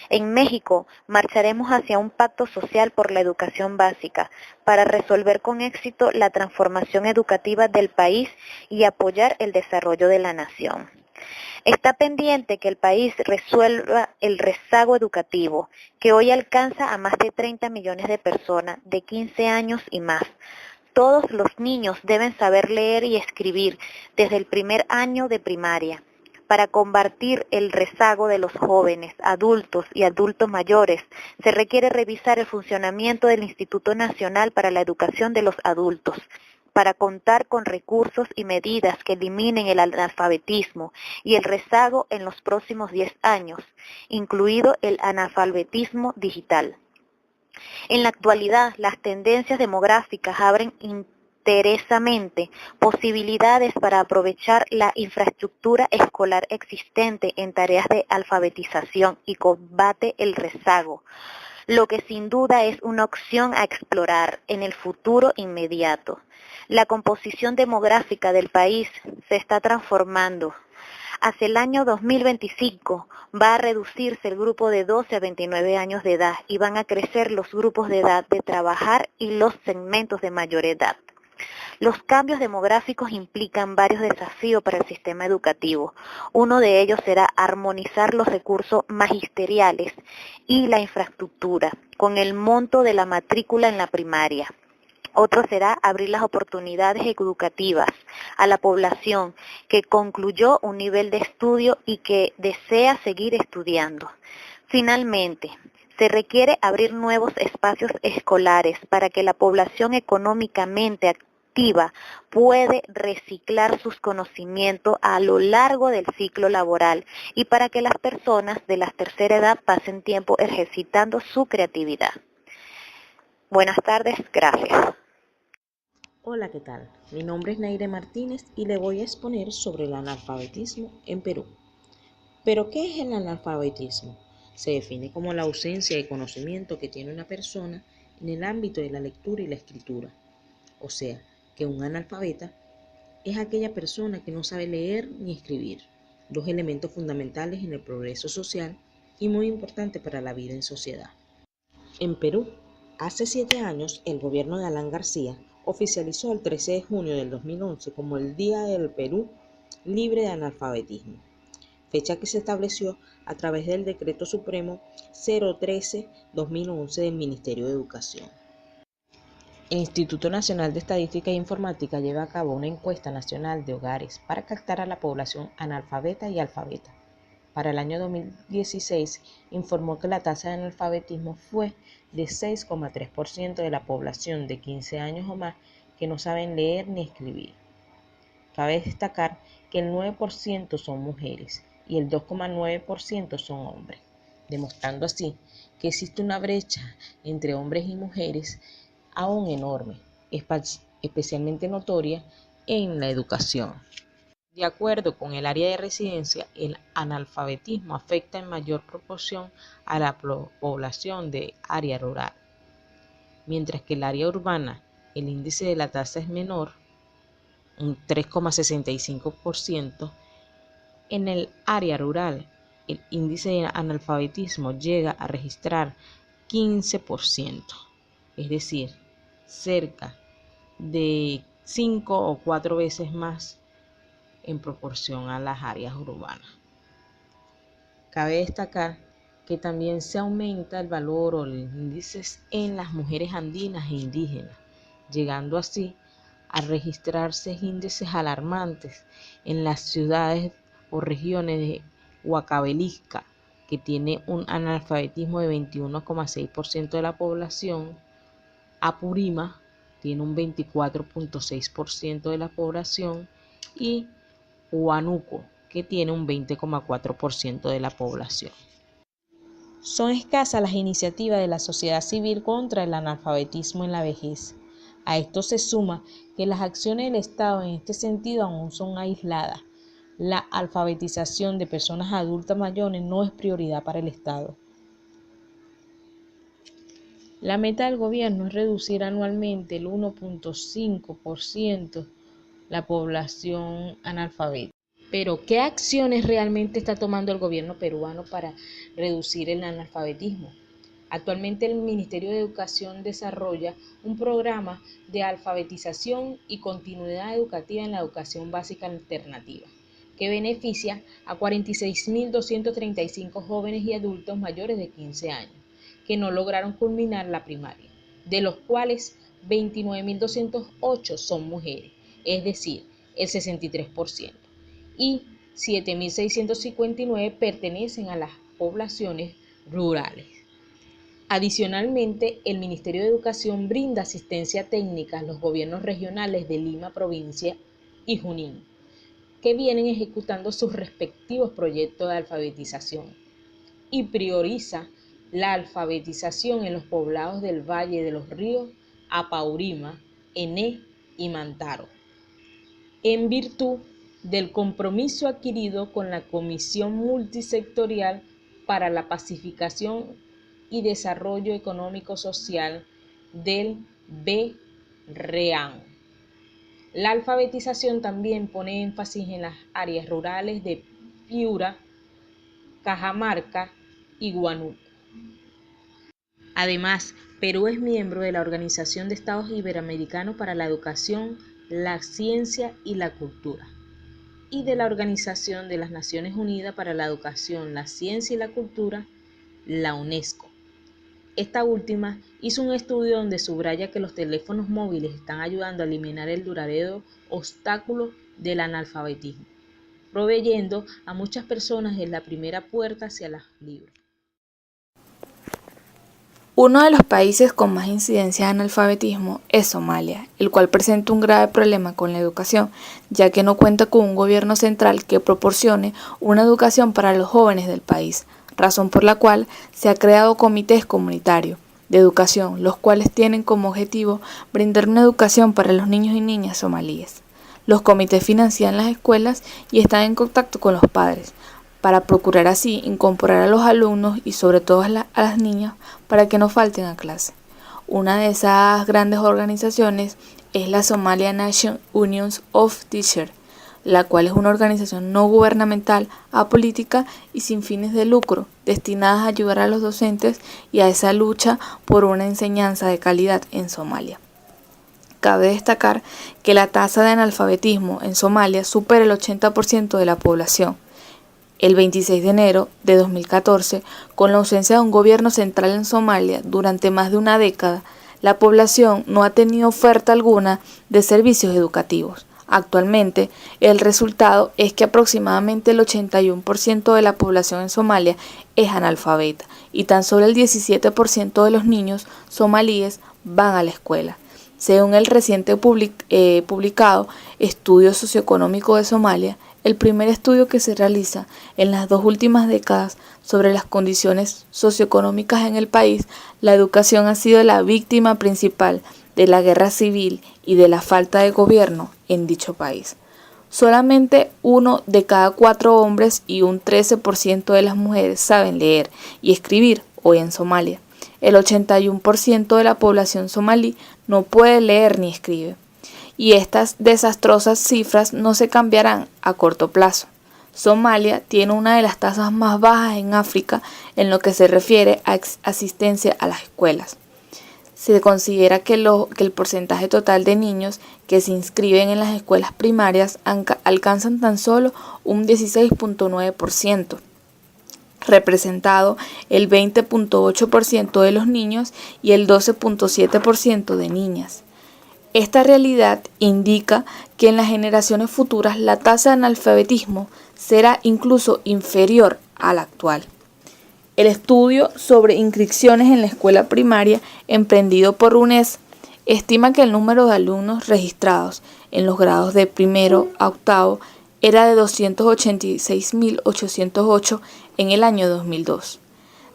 En México, marcharemos hacia un pacto social por la educación básica para resolver con éxito la transformación educativa del país y apoyar el desarrollo de la nación. Está pendiente que el país resuelva el rezago educativo, que hoy alcanza a más de 30 millones de personas de 15 años y más. Todos los niños deben saber leer y escribir desde el primer año de primaria. Para combatir el rezago de los jóvenes, adultos y adultos mayores, se requiere revisar el funcionamiento del Instituto Nacional para la Educación de los Adultos, para contar con recursos y medidas que eliminen el analfabetismo y el rezago en los próximos 10 años, incluido el analfabetismo digital. En la actualidad, las tendencias demográficas abren interesante posibilidades para aprovechar la infraestructura escolar existente en tareas de alfabetización y combate el rezago, lo que sin duda es una opción a explorar en el futuro inmediato. La composición demográfica del país se está transformando. Hacia el año 2025 va a reducirse el grupo de 12 a 29 años de edad y van a crecer los grupos de edad de trabajar y los segmentos de mayor edad. Los cambios demográficos implican varios desafíos para el sistema educativo. Uno de ellos será armonizar los recursos magisteriales y la infraestructura con el monto de la matrícula en la primaria. Otro será abrir las oportunidades educativas a la población que concluyó un nivel de estudio y que desea seguir estudiando. Finalmente, se requiere abrir nuevos espacios escolares para que la población económicamente activa puede reciclar sus conocimientos a lo largo del ciclo laboral y para que las personas de la tercera edad pasen tiempo ejercitando su creatividad. Buenas tardes, gracias. Hola, ¿qué tal? Mi nombre es Naire Martínez y le voy a exponer sobre el analfabetismo en Perú. ¿Pero qué es el analfabetismo? Se define como la ausencia de conocimiento que tiene una persona en el ámbito de la lectura y la escritura. O sea, que un analfabeta es aquella persona que no sabe leer ni escribir, dos elementos fundamentales en el progreso social y muy importantes para la vida en sociedad. En Perú, hace 7 años, el gobierno de Alan García oficializó el 13 de junio del 2011 como el Día del Perú Libre de Analfabetismo, fecha que se estableció a través del Decreto Supremo 013-2011 del Ministerio de Educación. El Instituto Nacional de Estadística e Informática lleva a cabo una encuesta nacional de hogares para captar a la población analfabeta y alfabeta. Para el año 2016 informó que la tasa de analfabetismo fue de 6,3% de la población de 15 años o más que no saben leer ni escribir. Cabe destacar que el 9% son mujeres y el 2,9% son hombres, demostrando así que existe una brecha entre hombres y mujeres aún enorme, especialmente notoria en la educación. De acuerdo con el área de residencia, el analfabetismo afecta en mayor proporción a la población de área rural, mientras que el área urbana, el índice de la tasa es menor, un 3,65%. En el área rural, el índice de analfabetismo llega a registrar 15%, es decir, cerca de 5 o 4 veces más en proporción a las áreas urbanas. Cabe destacar que también se aumenta el valor o los índices en las mujeres andinas e indígenas, llegando así a registrarse índices alarmantes en las ciudades o regiones de Huancavelica, que tiene un analfabetismo de 21,6% de la población, Apurima tiene un 24,6% de la población y Huánuco, que tiene un 20,4% de la población. Son escasas las iniciativas de la sociedad civil contra el analfabetismo en la vejez. A esto se suma que las acciones del Estado en este sentido aún son aisladas. La alfabetización de personas adultas mayores no es prioridad para el Estado. La meta del gobierno es reducir anualmente el 1,5% la población analfabeta. Pero, ¿qué acciones realmente está tomando el gobierno peruano para reducir el analfabetismo? Actualmente el Ministerio de Educación desarrolla un programa de alfabetización y continuidad educativa en la educación básica alternativa, que beneficia a 46.235 jóvenes y adultos mayores de 15 años, que no lograron culminar la primaria, de los cuales 29.208 son mujeres, es decir, el 63%, y 7.659 pertenecen a las poblaciones rurales. Adicionalmente, el Ministerio de Educación brinda asistencia técnica a los gobiernos regionales de Lima Provincia y Junín, que vienen ejecutando sus respectivos proyectos de alfabetización, y prioriza la alfabetización en los poblados del Valle de los Ríos, Apaurima, Ené y Mantaro, en virtud del compromiso adquirido con la Comisión Multisectorial para la Pacificación y Desarrollo Económico Social del BREAN. La alfabetización también pone énfasis en las áreas rurales de Piura, Cajamarca y Huánuco. Además, Perú es miembro de la Organización de Estados Iberoamericanos para la Educación, la Ciencia y la Cultura, y de la Organización de las Naciones Unidas para la Educación, la Ciencia y la Cultura, la UNESCO. Esta última hizo un estudio donde subraya que los teléfonos móviles están ayudando a eliminar el duradero obstáculo del analfabetismo, proveyendo a muchas personas en la primera puerta hacia los libros. Uno de los países con más incidencia de analfabetismo es Somalia, el cual presenta un grave problema con la educación, ya que no cuenta con un gobierno central que proporcione una educación para los jóvenes del país, razón por la cual se han creado comités comunitarios de educación, los cuales tienen como objetivo brindar una educación para los niños y niñas somalíes. Los comités financian las escuelas y están en contacto con los padres, para procurar así incorporar a los alumnos y sobre todo a las niñas para que no falten a clase. Una de esas grandes organizaciones es la Somalia Nation Union of Teachers, la cual es una organización no gubernamental, apolítica y sin fines de lucro, destinada a ayudar a los docentes y a esa lucha por una enseñanza de calidad en Somalia. Cabe destacar que la tasa de analfabetismo en Somalia supera el 80% de la población. El 26 de enero de 2014, con la ausencia de un gobierno central en Somalia durante más de una década, la población no ha tenido oferta alguna de servicios educativos. Actualmente, el resultado es que aproximadamente el 81% de la población en Somalia es analfabeta y tan solo el 17% de los niños somalíes van a la escuela. Según el reciente publicado Estudio Socioeconómico de Somalia, el primer estudio que se realiza en las 2 últimas décadas sobre las condiciones socioeconómicas en el país, la educación ha sido la víctima principal de la guerra civil y de la falta de gobierno en dicho país. Solamente 1 de cada 4 hombres y un 13% de las mujeres saben leer y escribir hoy en Somalia. El 81% de la población somalí no puede leer ni escribe. Y estas desastrosas cifras no se cambiarán a corto plazo. Somalia tiene una de las tasas más bajas en África en lo que se refiere a asistencia a las escuelas. Se considera que el porcentaje total de niños que se inscriben en las escuelas primarias alcanzan tan solo un 16.9%, representado el 20.8% de los niños y el 12.7% de niñas. Esta realidad indica que en las generaciones futuras la tasa de analfabetismo será incluso inferior a la actual. El estudio sobre inscripciones en la escuela primaria emprendido por UNES estima que el número de alumnos registrados en los grados de primero a octavo era de 286.808 en el año 2002,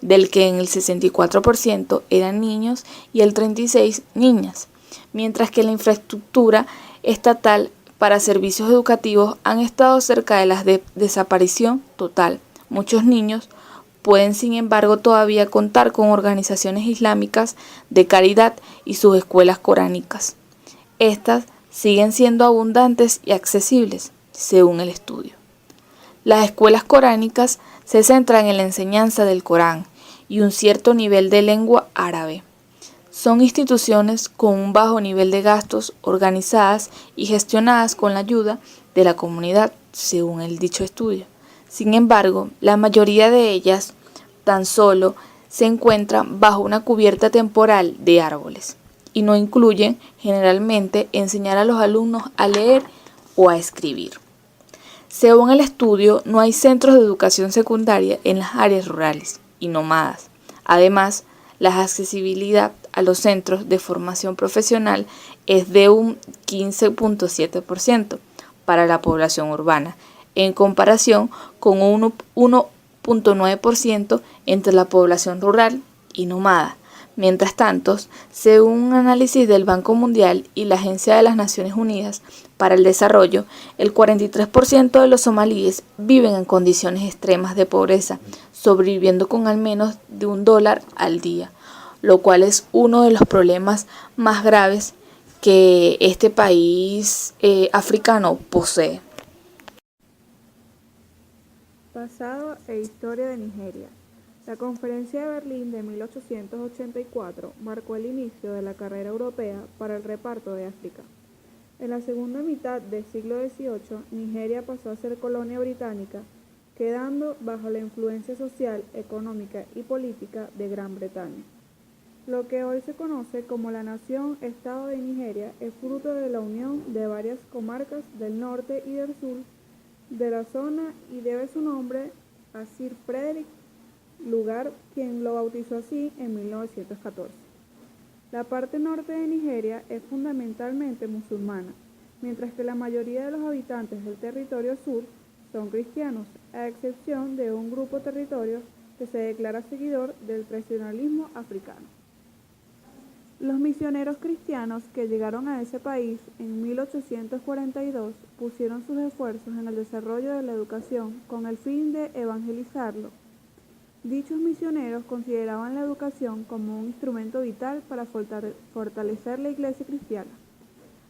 del que en el 64% eran niños y el 36% niñas, mientras que la infraestructura estatal para servicios educativos han estado cerca de la desaparición total. Muchos niños pueden, sin embargo, todavía contar con organizaciones islámicas de caridad y sus escuelas coránicas. Estas siguen siendo abundantes y accesibles, según el estudio. Las escuelas coránicas se centran en la enseñanza del Corán y un cierto nivel de lengua árabe. Son instituciones con un bajo nivel de gastos, organizadas y gestionadas con la ayuda de la comunidad, según el dicho estudio. Sin embargo, la mayoría de ellas tan solo se encuentran bajo una cubierta temporal de árboles y no incluyen generalmente enseñar a los alumnos a leer o a escribir. Según el estudio, no hay centros de educación secundaria en las áreas rurales y nómadas. Además, la accesibilidad a los centros de formación profesional es de un 15.7% para la población urbana, en comparación con un 1.9% entre la población rural y nómada. Mientras tanto, según un análisis del Banco Mundial y la Agencia de las Naciones Unidas para el Desarrollo, el 43% de los somalíes viven en condiciones extremas de pobreza, sobreviviendo con al menos de $1 al día, lo cual es uno de los problemas más graves que este país africano posee. Pasado e historia de Nigeria. La Conferencia de Berlín de 1884 marcó el inicio de la carrera europea para el reparto de África. En la segunda mitad del siglo XVIII, Nigeria pasó a ser colonia británica, quedando bajo la influencia social, económica y política de Gran Bretaña. Lo que hoy se conoce como la Nación-Estado de Nigeria es fruto de la unión de varias comarcas del norte y del sur de la zona y debe su nombre a Sir Frederick, lugar quien lo bautizó así en 1914. La parte norte de Nigeria es fundamentalmente musulmana, mientras que la mayoría de los habitantes del territorio sur son cristianos, a excepción de un grupo territorio que se declara seguidor del tradicionalismo africano. Los misioneros cristianos que llegaron a ese país en 1842 pusieron sus esfuerzos en el desarrollo de la educación con el fin de evangelizarlo. Dichos misioneros consideraban la educación como un instrumento vital para fortalecer la Iglesia cristiana.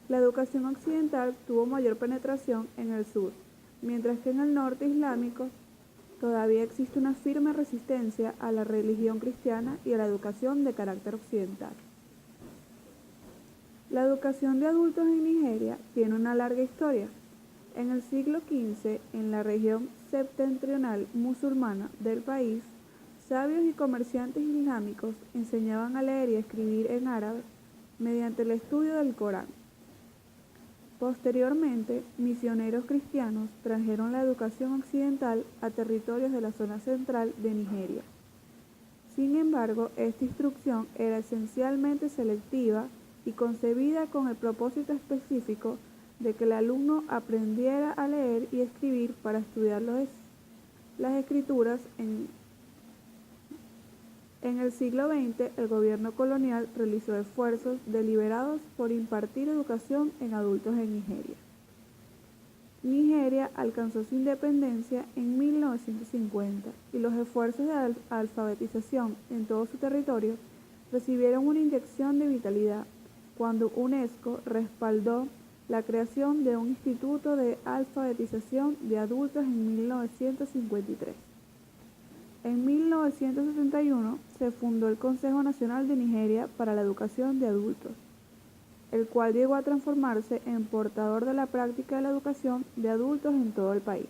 La educación occidental tuvo mayor penetración en el sur, mientras que en el norte islámico todavía existe una firme resistencia a la religión cristiana y a la educación de carácter occidental. La educación de adultos en Nigeria tiene una larga historia. En el siglo XV, en la región septentrional musulmana del país, sabios y comerciantes islámicos enseñaban a leer y a escribir en árabe mediante el estudio del Corán. Posteriormente, misioneros cristianos trajeron la educación occidental a territorios de la zona central de Nigeria. Sin embargo, esta instrucción era esencialmente selectiva y concebida con el propósito específico de que el alumno aprendiera a leer y escribir para estudiar las escrituras. En el siglo XX, el gobierno colonial realizó esfuerzos deliberados por impartir educación en adultos en Nigeria. Nigeria alcanzó su independencia en 1950 y los esfuerzos de alfabetización en todo su territorio recibieron una inyección de vitalidad cuando UNESCO respaldó la creación de un instituto de alfabetización de adultos en 1953. En 1971 se fundó el Consejo Nacional de Nigeria para la Educación de Adultos, el cual llegó a transformarse en portador de la práctica de la educación de adultos en todo el país.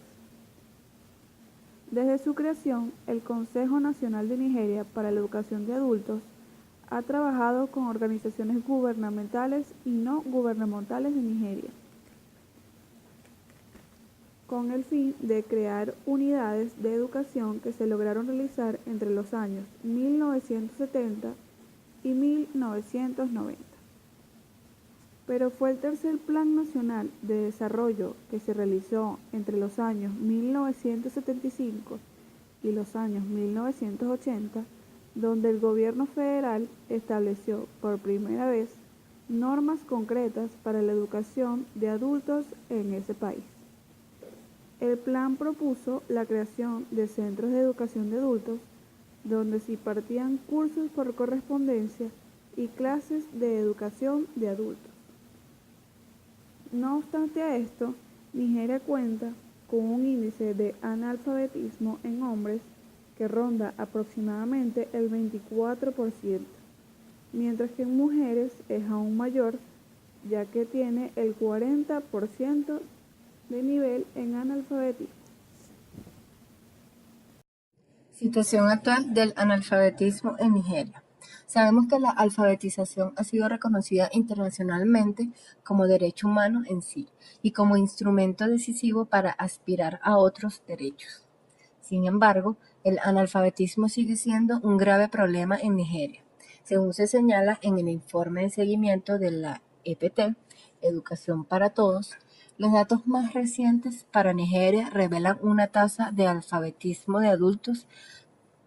Desde su creación, el Consejo Nacional de Nigeria para la Educación de Adultos ha trabajado con organizaciones gubernamentales y no gubernamentales de Nigeria, con el fin de crear unidades de educación que se lograron realizar entre los años 1970 y 1990. Pero fue el tercer Plan Nacional de Desarrollo que se realizó entre los años 1975 y los años 1980, donde el gobierno federal estableció por primera vez normas concretas para la educación de adultos en ese país. El plan propuso la creación de centros de educación de adultos, donde se impartían cursos por correspondencia y clases de educación de adultos. No obstante a esto, Nigeria cuenta con un índice de analfabetismo en hombres que ronda aproximadamente el 24%, mientras que en mujeres es aún mayor, ya que tiene el 40% de nivel en analfabetismo. Situación actual del analfabetismo en Nigeria. Sabemos que la alfabetización ha sido reconocida internacionalmente como derecho humano en sí y como instrumento decisivo para aspirar a otros derechos. Sin embargo, el analfabetismo sigue siendo un grave problema en Nigeria, según se señala en el informe de seguimiento de la EPT, Educación para Todos. Los datos más recientes para Nigeria revelan una tasa de alfabetismo de adultos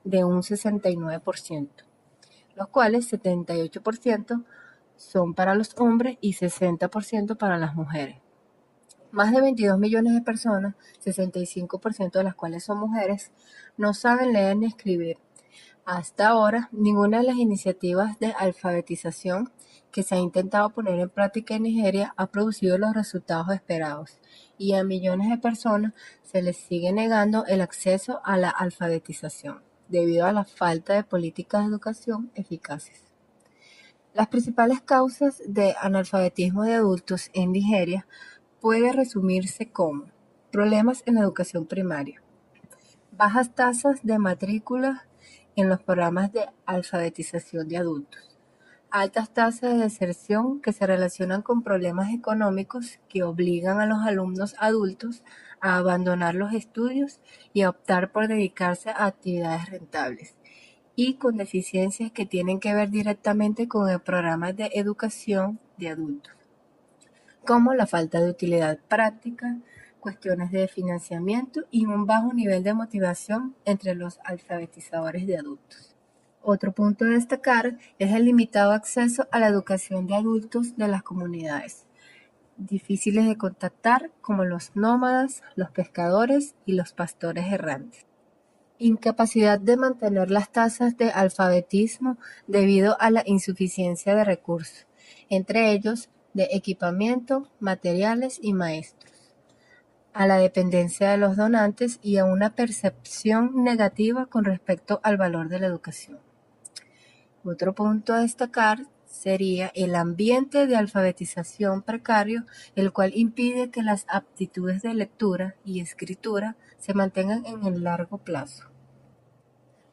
de un 69%, los cuales 78% son para los hombres y 60% para las mujeres. Más de 22 millones de personas, 65% de las cuales son mujeres, no saben leer ni escribir. Hasta ahora, ninguna de las iniciativas de alfabetización que se ha intentado poner en práctica en Nigeria ha producido los resultados esperados, y a millones de personas se les sigue negando el acceso a la alfabetización, debido a la falta de políticas de educación eficaces. Las principales causas de analfabetismo de adultos en Nigeria puede resumirse como problemas en la educación primaria, bajas tasas de matrícula en los programas de alfabetización de adultos, altas tasas de deserción que se relacionan con problemas económicos que obligan a los alumnos adultos a abandonar los estudios y a optar por dedicarse a actividades rentables, y con deficiencias que tienen que ver directamente con el programa de educación de adultos, como la falta de utilidad práctica, cuestiones de financiamiento y un bajo nivel de motivación entre los alfabetizadores de adultos. Otro punto a destacar es el limitado acceso a la educación de adultos de las comunidades, difíciles de contactar, como los nómadas, los pescadores y los pastores errantes. Incapacidad de mantener las tasas de alfabetismo debido a la insuficiencia de recursos, entre ellos de equipamiento, materiales y maestros, a la dependencia de los donantes y a una percepción negativa con respecto al valor de la educación. Otro punto a destacar sería el ambiente de alfabetización precario, el cual impide que las aptitudes de lectura y escritura se mantengan en el largo plazo.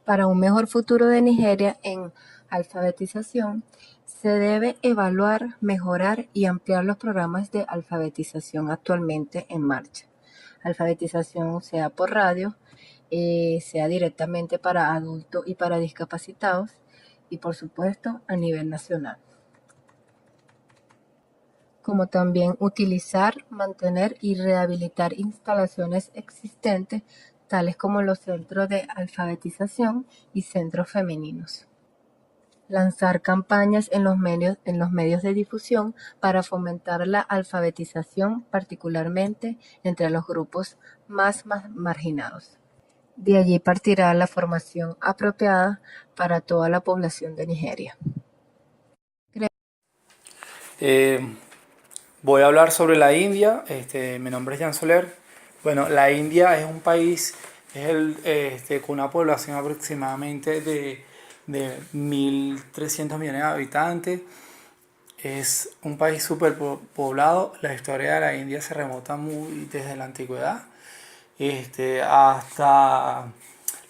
Para un mejor futuro de Nigeria en alfabetización, se debe evaluar, mejorar y ampliar los programas de alfabetización actualmente en marcha. Alfabetización sea por radio, sea directamente para adultos y para discapacitados, y por supuesto a nivel nacional. Como también utilizar, mantener y rehabilitar instalaciones existentes, tales como los centros de alfabetización y centros femeninos. Lanzar campañas en los medios de difusión para fomentar la alfabetización, particularmente entre los grupos más marginados. De allí partirá la formación apropiada para toda la población de Nigeria. Voy a hablar sobre la India. Mi nombre es Jan Soler. Bueno, la India es un país con una población aproximadamente de 1.300 millones de habitantes. Es un país súper poblado. La historia de la India se remota muy desde la antigüedad hasta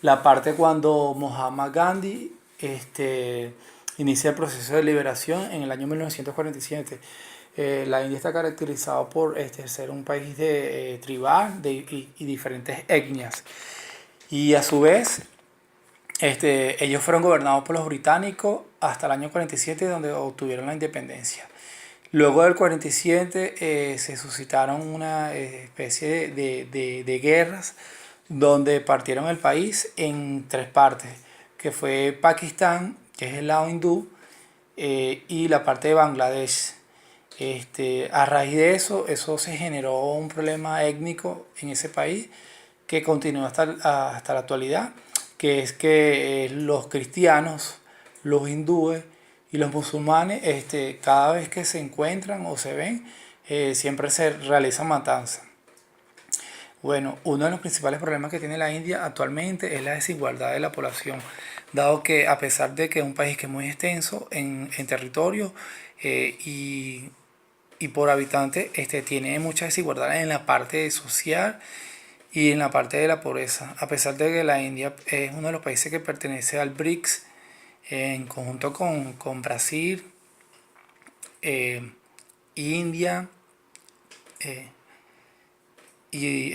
la parte cuando Mahatma Gandhi inicia el proceso de liberación en el año 1947. La India está caracterizada por ser un país tribal y diferentes etnias. Y a su vez, ellos fueron gobernados por los británicos hasta el año 47, donde obtuvieron la independencia. Luego del 47 se suscitaron una especie de guerras donde partieron el país en tres partes, que fue Pakistán, que es el lado hindú, y la parte de Bangladesh. A raíz de eso se generó un problema étnico en ese país que continúa hasta la actualidad, que es que los cristianos, los hindúes y los musulmanes, cada vez que se encuentran o se ven, siempre se realizan matanzas. Bueno, uno de los principales problemas que tiene la India actualmente es la desigualdad de la población, dado que a pesar de que es un país que es muy extenso en territorio y por habitante, tiene mucha desigualdad en la parte social y en la parte de la pobreza. A pesar de que la India es uno de los países que pertenece al BRICS, en conjunto con Brasil, India, y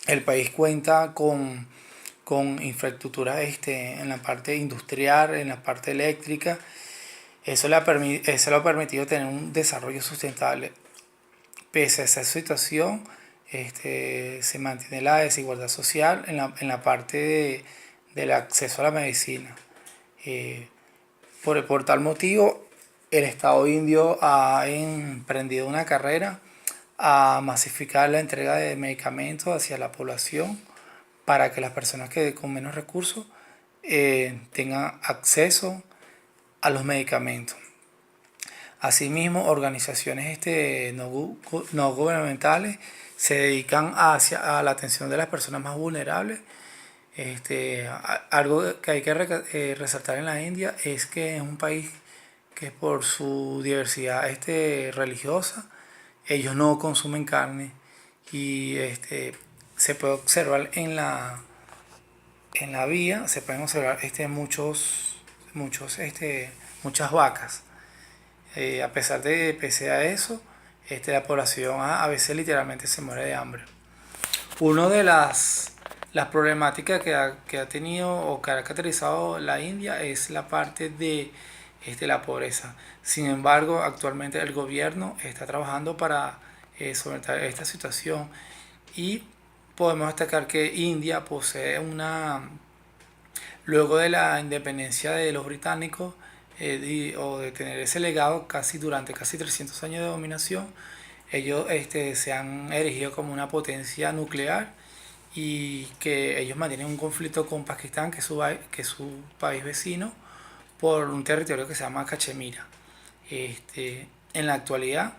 el país cuenta con infraestructura en la parte industrial, en la parte eléctrica. Eso le ha permitido tener un desarrollo sustentable. Pese a esa situación, se mantiene la desigualdad social en la parte del acceso a la medicina. Por tal motivo, el Estado indio ha emprendido una carrera a masificar la entrega de medicamentos hacia la población para que las personas con menos recursos tengan acceso a los medicamentos. Asimismo, organizaciones no gubernamentales se dedican a la atención de las personas más vulnerables. Algo que hay que resaltar en la India es que es un país que por su diversidad religiosa, ellos no consumen carne y se puede observar en la vía, se pueden observar muchas vacas. Pese a eso, la población a veces literalmente se muere de hambre. Una de las problemáticas que ha tenido o que ha caracterizado la India es la parte de la pobreza. Sin embargo, actualmente el gobierno está trabajando para solventar esta situación y podemos destacar que India posee luego de la independencia de los británicos o de tener ese legado durante casi 300 años de dominación, ellos se han erigido como una potencia nuclear y que ellos mantienen un conflicto con Pakistán, que es su país vecino, por un territorio que se llama Cachemira. En la actualidad,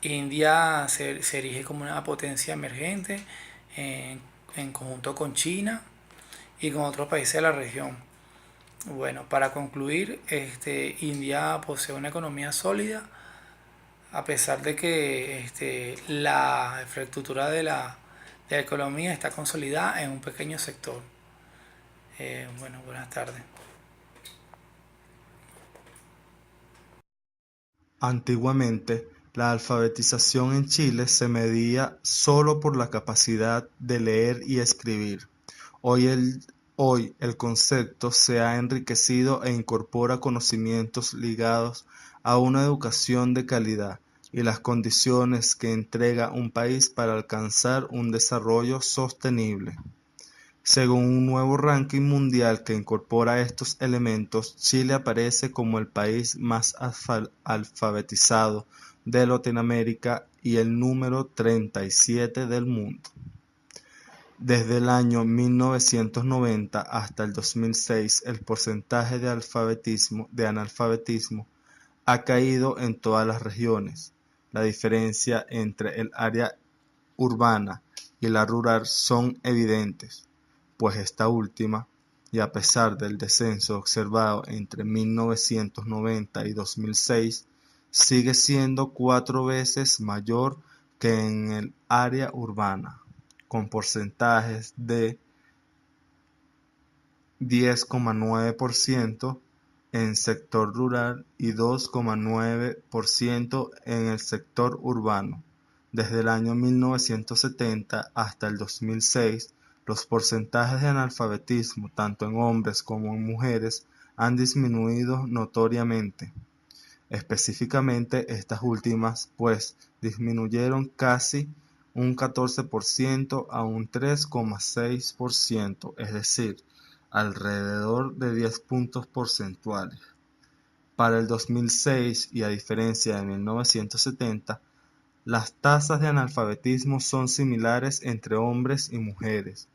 India se erige como una potencia emergente en, en conjunto con China y con otros países de la región. Bueno, para concluir, India posee una economía sólida, a pesar de que la infraestructura de la economía está consolidada en un pequeño sector. Bueno, buenas tardes. Antiguamente, la alfabetización en Chile se medía solo por la capacidad de leer y escribir. Hoy el concepto se ha enriquecido e incorpora conocimientos ligados a una educación de calidad y las condiciones que entrega un país para alcanzar un desarrollo sostenible. Según un nuevo ranking mundial que incorpora estos elementos, Chile aparece como el país más alfabetizado de Latinoamérica y el número 37 del mundo. Desde el año 1990 hasta el 2006, el porcentaje de analfabetismo ha caído en todas las regiones. La diferencia entre el área urbana y la rural son evidentes, pues esta última, y a pesar del descenso observado entre 1990 y 2006, sigue siendo 4 veces mayor que en el área urbana, con porcentajes de 10,9% en sector rural y 2,9% en el sector urbano. Desde el año 1970 hasta el 2006, los porcentajes de analfabetismo, tanto en hombres como en mujeres, han disminuido notoriamente. Específicamente estas últimas, pues, disminuyeron casi un 14% a un 3,6%, es decir, alrededor de 10 puntos porcentuales. Para el 2006, y a diferencia de 1970, las tasas de analfabetismo son similares entre hombres y mujeres,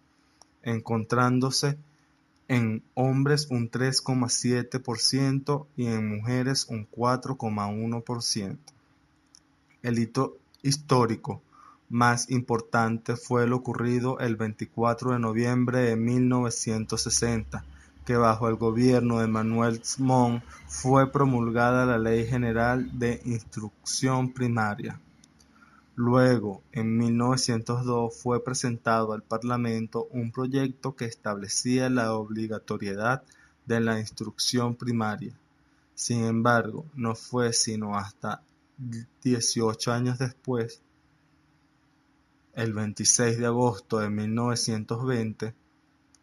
encontrándose en hombres un 3,7% y en mujeres un 4,1%. El hito histórico más importante fue lo ocurrido el 24 de noviembre de 1960, que bajo el gobierno de Manuel Montt fue promulgada la Ley General de Instrucción Primaria. Luego, en 1902, fue presentado al Parlamento un proyecto que establecía la obligatoriedad de la instrucción primaria. Sin embargo, no fue sino hasta 18 años después, el 26 de agosto de 1920,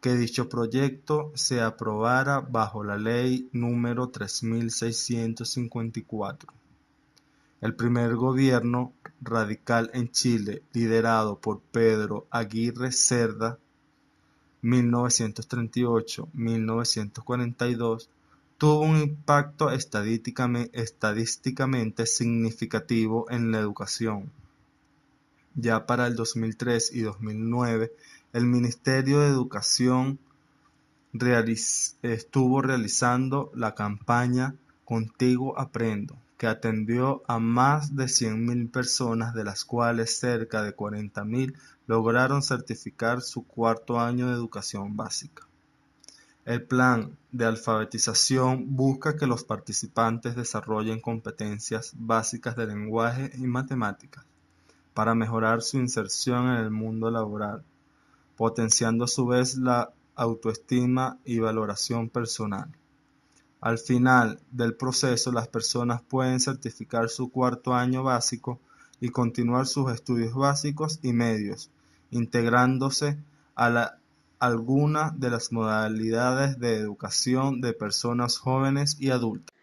que dicho proyecto se aprobara bajo la Ley número 3654. El primer gobierno radical en Chile, liderado por Pedro Aguirre Cerda, 1938-1942, tuvo un impacto estadísticamente significativo en la educación. Ya para el 2003 y 2009, el Ministerio de Educación estuvo realizando la campaña Contigo Aprendo, que atendió a más de 100.000 personas, de las cuales cerca de 40.000 lograron certificar su cuarto año de educación básica. El plan de alfabetización busca que los participantes desarrollen competencias básicas de lenguaje y matemáticas para mejorar su inserción en el mundo laboral, potenciando a su vez la autoestima y valoración personal. Al final del proceso, las personas pueden certificar su cuarto año básico y continuar sus estudios básicos y medios, integrándose a alguna de las modalidades de educación de personas jóvenes y adultas.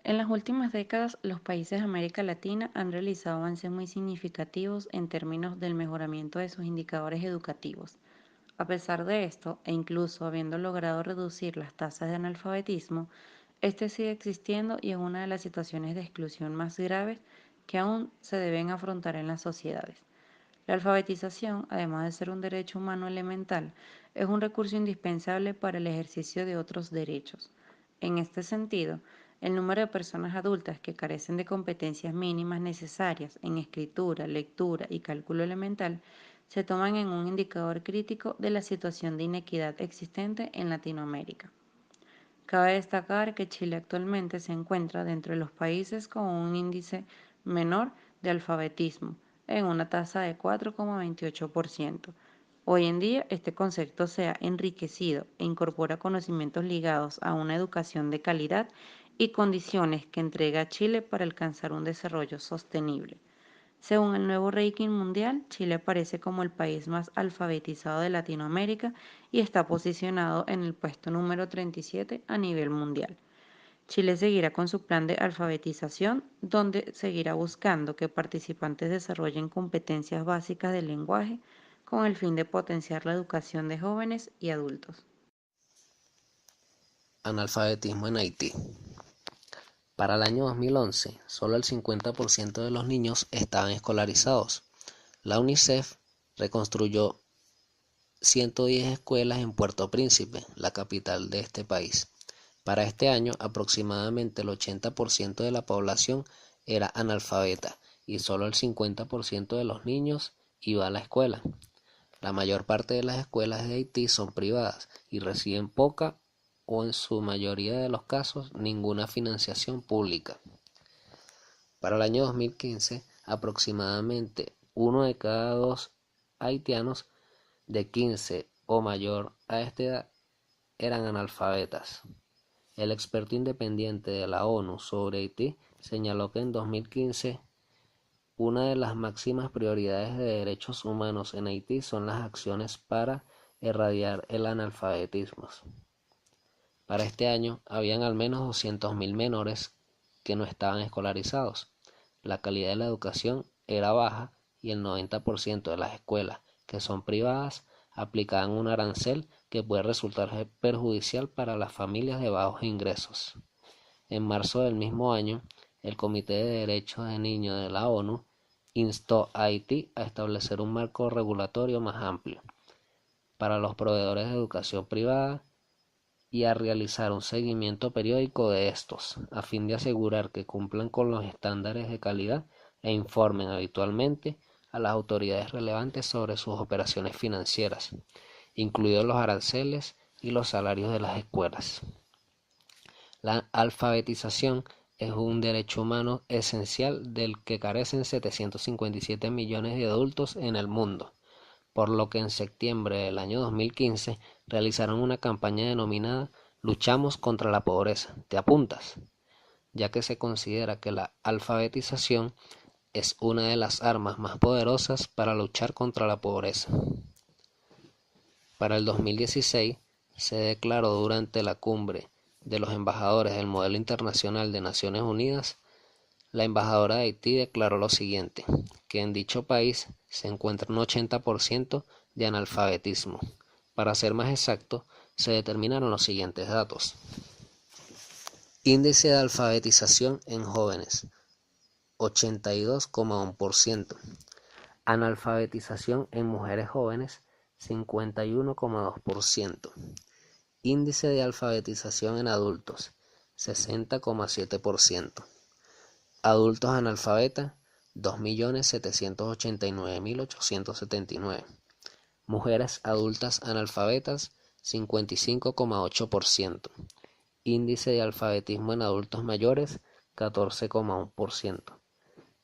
En las últimas décadas, los países de América Latina han realizado avances muy significativos en términos del mejoramiento de sus indicadores educativos. A pesar de esto, e incluso habiendo logrado reducir las tasas de analfabetismo, este sigue existiendo y es una de las situaciones de exclusión más graves que aún se deben afrontar en las sociedades. La alfabetización, además de ser un derecho humano elemental, es un recurso indispensable para el ejercicio de otros derechos. En este sentido, el número de personas adultas que carecen de competencias mínimas necesarias en escritura, lectura y cálculo elemental se toman en un indicador crítico de la situación de inequidad existente en Latinoamérica. Cabe destacar que Chile actualmente se encuentra dentro de los países con un índice menor de alfabetismo, en una tasa de 4,28%. Hoy en día, este concepto se ha enriquecido e incorpora conocimientos ligados a una educación de calidad y condiciones que entrega a Chile para alcanzar un desarrollo sostenible. Según el nuevo ranking mundial, Chile aparece como el país más alfabetizado de Latinoamérica y está posicionado en el puesto número 37 a nivel mundial. Chile seguirá con su plan de alfabetización, donde seguirá buscando que participantes desarrollen competencias básicas del lenguaje con el fin de potenciar la educación de jóvenes y adultos. Analfabetismo en Haití. Para el año 2011, solo el 50% de los niños estaban escolarizados. La UNICEF reconstruyó 110 escuelas en Puerto Príncipe, la capital de este país. Para este año, aproximadamente el 80% de la población era analfabeta y solo el 50% de los niños iba a la escuela. La mayor parte de las escuelas de Haití son privadas y reciben poca o en su mayoría de los casos ninguna financiación pública. Para el año 2015, aproximadamente 1 de cada 2 haitianos de 15 o mayor a esta edad eran analfabetas. El experto independiente de la ONU sobre Haití señaló que en 2015 una de las máximas prioridades de derechos humanos en Haití son las acciones para erradicar el analfabetismo. Para este año habían al menos 200.000 menores que no estaban escolarizados. La calidad de la educación era baja y el 90% de las escuelas que son privadas aplicaban un arancel que puede resultar perjudicial para las familias de bajos ingresos. En marzo del mismo año, el Comité de Derechos de Niños de la ONU instó a Haití a establecer un marco regulatorio más amplio para los proveedores de educación privada y a realizar un seguimiento periódico de estos, a fin de asegurar que cumplan con los estándares de calidad e informen habitualmente a las autoridades relevantes sobre sus operaciones financieras, incluidos los aranceles y los salarios de las escuelas. La alfabetización es un derecho humano esencial del que carecen 757 millones de adultos en el mundo, por lo que en septiembre del año 2015 realizaron una campaña denominada Luchamos contra la pobreza, ¿te apuntas?, ya que se considera que la alfabetización es una de las armas más poderosas para luchar contra la pobreza. Para el 2016 se declaró durante la cumbre de los embajadores del Modelo Internacional de Naciones Unidas, la embajadora de Haití declaró lo siguiente, que en dicho país se encuentra un 80% de analfabetismo. Para ser más exacto, se determinaron los siguientes datos. Índice de alfabetización en jóvenes, 82,1%. Analfabetización en mujeres jóvenes, 51,2%. Índice de alfabetización en adultos, 60,7%. Adultos analfabetas, 2.789.879. Mujeres adultas analfabetas, 55,8%. Índice de alfabetismo en adultos mayores, 14,1%.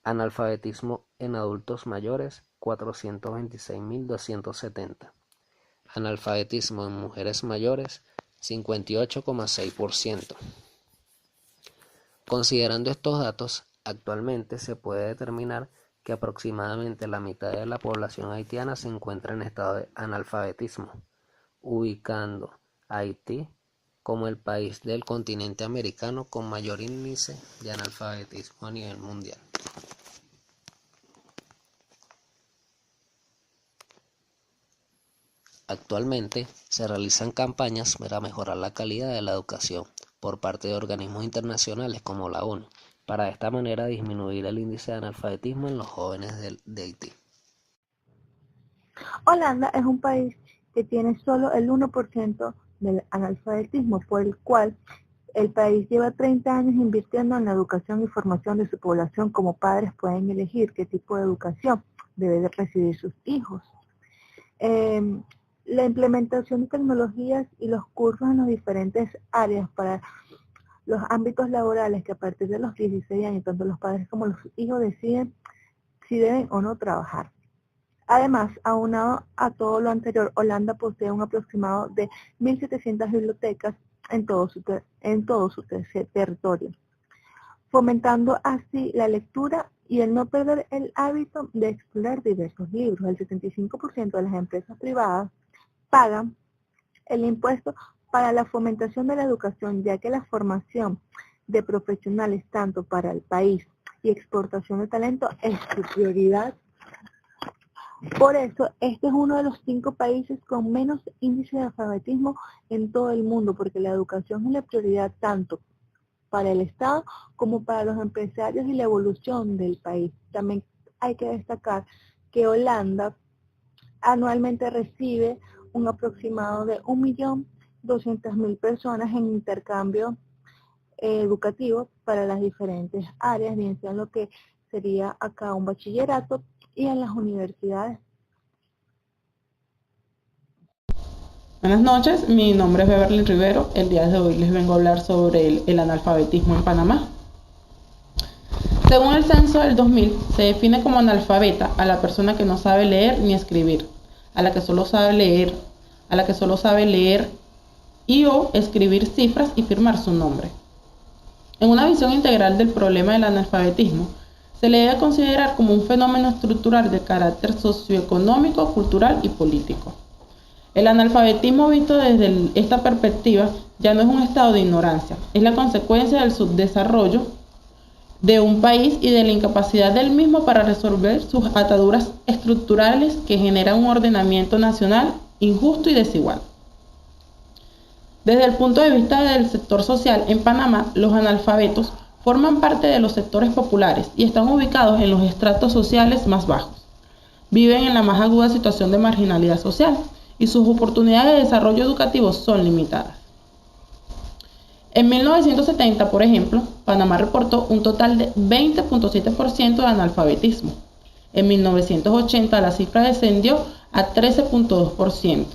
Analfabetismo en adultos mayores, 426.270. Analfabetismo en mujeres mayores, 58,6%. Considerando estos datos, actualmente se puede determinar que aproximadamente la mitad de la población haitiana se encuentra en estado de analfabetismo, ubicando a Haití como el país del continente americano con mayor índice de analfabetismo a nivel mundial. Actualmente se realizan campañas para mejorar la calidad de la educación por parte de organismos internacionales como la ONU, para de esta manera disminuir el índice de analfabetismo en los jóvenes de Haití. Holanda es un país que tiene solo el 1% del analfabetismo, por el cual el país lleva 30 años invirtiendo en la educación y formación de su población. Como padres pueden elegir qué tipo de educación deben recibir sus hijos. La implementación de tecnologías y los cursos en las diferentes áreas para los ámbitos laborales, que a partir de los 16 años, tanto los padres como los hijos deciden si deben o no trabajar. Además, aunado a todo lo anterior, Holanda posee un aproximado de 1.700 bibliotecas en todo su territorio, fomentando así la lectura y el no perder el hábito de explorar diversos libros. El 75% de las empresas privadas pagan el impuesto para la fomentación de la educación, ya que la formación de profesionales tanto para el país y exportación de talento es su prioridad. Por eso, este es uno de los 5 países con menos índice de alfabetismo en todo el mundo, porque la educación es la prioridad tanto para el Estado como para los empresarios y la evolución del país. También hay que destacar que Holanda anualmente recibe un aproximado de 1.200.000 personas en intercambio educativo para las diferentes áreas, bien sea lo que sería acá un bachillerato y en las universidades. Buenas noches, mi nombre es Beverly Rivero. El día de hoy les vengo a hablar sobre el analfabetismo en Panamá. Según el censo del 2000, se define como analfabeta a la persona que no sabe leer ni escribir, a la que solo sabe leer y o escribir cifras y firmar su nombre. En una visión integral del problema del analfabetismo, se le debe considerar como un fenómeno estructural de carácter socioeconómico, cultural y político. El analfabetismo visto desde esta perspectiva ya no es un estado de ignorancia, es la consecuencia del subdesarrollo de un país y de la incapacidad del mismo para resolver sus ataduras estructurales que generan un ordenamiento nacional injusto y desigual. Desde el punto de vista del sector social, en Panamá, los analfabetos forman parte de los sectores populares y están ubicados en los estratos sociales más bajos. Viven en la más aguda situación de marginalidad social y sus oportunidades de desarrollo educativo son limitadas. En 1970, por ejemplo, Panamá reportó un total de 20.7% de analfabetismo. En 1980 la cifra descendió a 13.2%.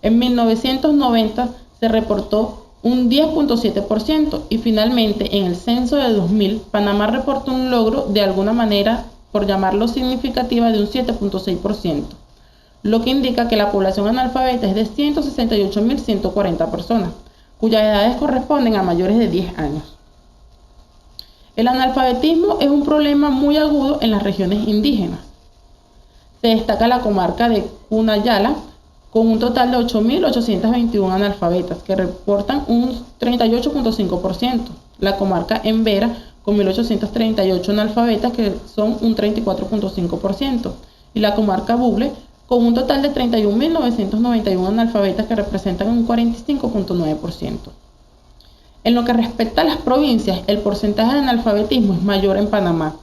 En 1990 se reportó un 10.7% y finalmente en el censo de 2000 Panamá reportó un logro de alguna manera, por llamarlo significativa, de un 7.6%. Lo que indica que la población analfabeta es de 168.140 personas, cuyas edades corresponden a mayores de 10 años. El analfabetismo es un problema muy agudo en las regiones indígenas. Se destaca la comarca de Cunayala, con un total de 8.821 analfabetas, que reportan un 38.5%. La comarca Embera, con 1.838 analfabetas, que son un 34.5%. Y la comarca Buble, con un total de 31.991 analfabetas que representan un 45.9%. En lo que respecta a las provincias, el porcentaje de analfabetismo es mayor en Panamá,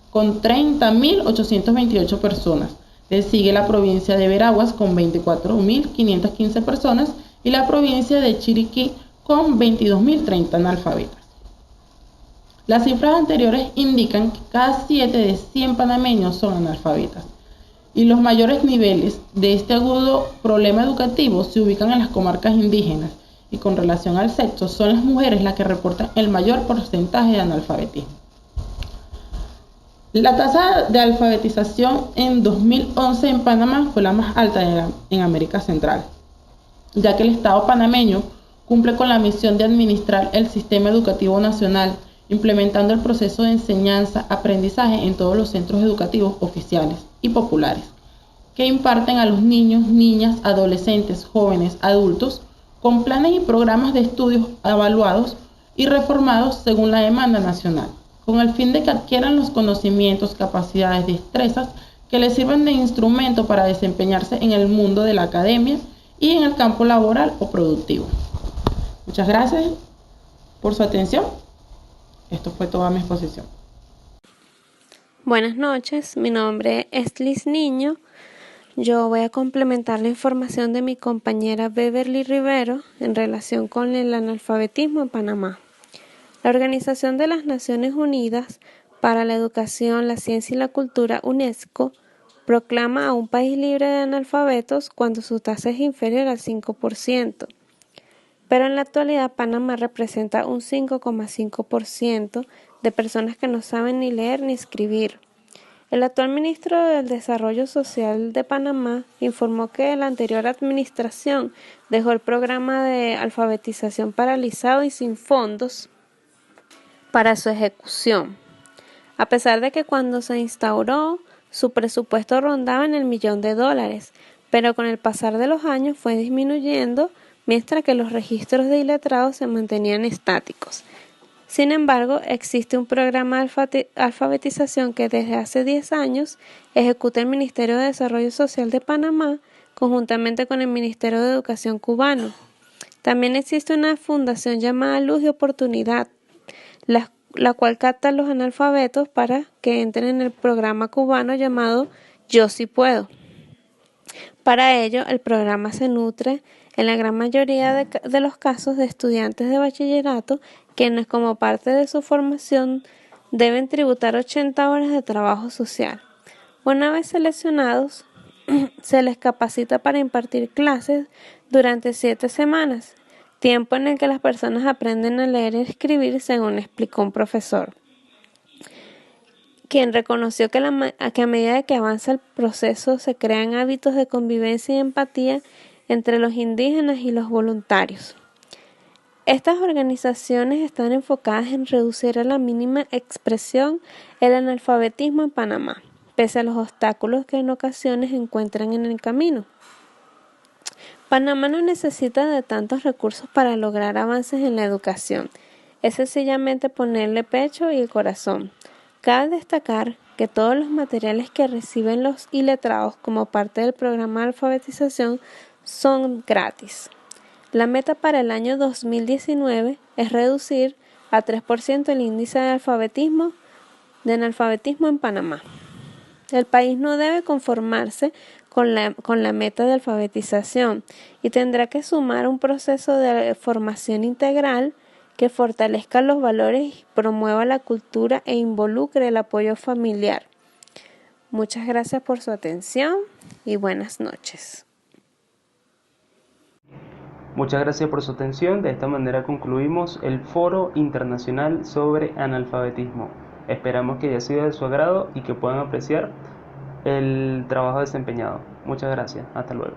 con 30.828 personas. Le sigue la provincia de Veraguas con 24.515 personas y la provincia de Chiriquí con 22.030 analfabetas. Las cifras anteriores indican que cada 7 de 100 panameños son analfabetas. Y los mayores niveles de este agudo problema educativo se ubican en las comarcas indígenas y con relación al sexo son las mujeres las que reportan el mayor porcentaje de analfabetismo. La tasa de alfabetización en 2011 en Panamá fue la más alta en América Central, ya que el Estado panameño cumple con la misión de administrar el sistema educativo nacional, implementando el proceso de enseñanza-aprendizaje en todos los centros educativos oficiales y populares, que imparten a los niños, niñas, adolescentes, jóvenes, adultos, con planes y programas de estudios evaluados y reformados según la demanda nacional, con el fin de que adquieran los conocimientos, capacidades, destrezas que les sirvan de instrumento para desempeñarse en el mundo de la academia y en el campo laboral o productivo. Muchas gracias por su atención. Esto fue toda mi exposición. Buenas noches, mi nombre es Liz Niño. yo voy a complementar la información de mi compañera Beverly Rivero en relación con el analfabetismo en Panamá. La Organización de las Naciones Unidas para la Educación, la Ciencia y la Cultura, UNESCO, proclama a un país libre de analfabetos cuando su tasa es inferior al 5%. Pero en la actualidad Panamá representa un 5,5% de personas que no saben ni leer ni escribir. El actual ministro del Desarrollo Social de Panamá informó que la anterior administración dejó el programa de alfabetización paralizado y sin fondos para su ejecución, a pesar de que cuando se instauró su presupuesto rondaba en el $1.000.000, pero con el pasar de los años fue disminuyendo, mientras que los registros de iletrados se mantenían estáticos. Sin embargo, existe un programa de alfabetización que desde hace 10 años ejecuta el Ministerio de Desarrollo Social de Panamá conjuntamente con el Ministerio de Educación cubano. También existe una fundación llamada Luz y Oportunidad, la cual capta a los analfabetos para que entren en el programa cubano llamado Yo Sí Puedo. Para ello, el programa se nutre en la gran mayoría de los casos de estudiantes de bachillerato, quienes como parte de su formación deben tributar 80 horas de trabajo social. Una vez seleccionados, se les capacita para impartir clases durante 7 semanas, tiempo en el que las personas aprenden a leer y escribir, según explicó un profesor, quien reconoció que a medida que avanza el proceso se crean hábitos de convivencia y empatía entre los indígenas y los voluntarios. Estas organizaciones están enfocadas en reducir a la mínima expresión el analfabetismo en Panamá, pese a los obstáculos que en ocasiones encuentran en el camino. Panamá no necesita de tantos recursos para lograr avances en la educación, es sencillamente ponerle pecho y corazón. Cabe destacar que todos los materiales que reciben los iletrados como parte del programa de alfabetización son gratis. La meta para el año 2019 es reducir a 3% el índice de analfabetismo en Panamá. El país no debe conformarse con la meta de alfabetización y tendrá que sumar un proceso de formación integral que fortalezca los valores y promueva la cultura e involucre el apoyo familiar. Muchas gracias por su atención y buenas noches. Muchas gracias por su atención. De esta manera concluimos el Foro Internacional sobre Analfabetismo. Esperamos que haya sido de su agrado y que puedan apreciar el trabajo desempeñado. Muchas gracias. Hasta luego.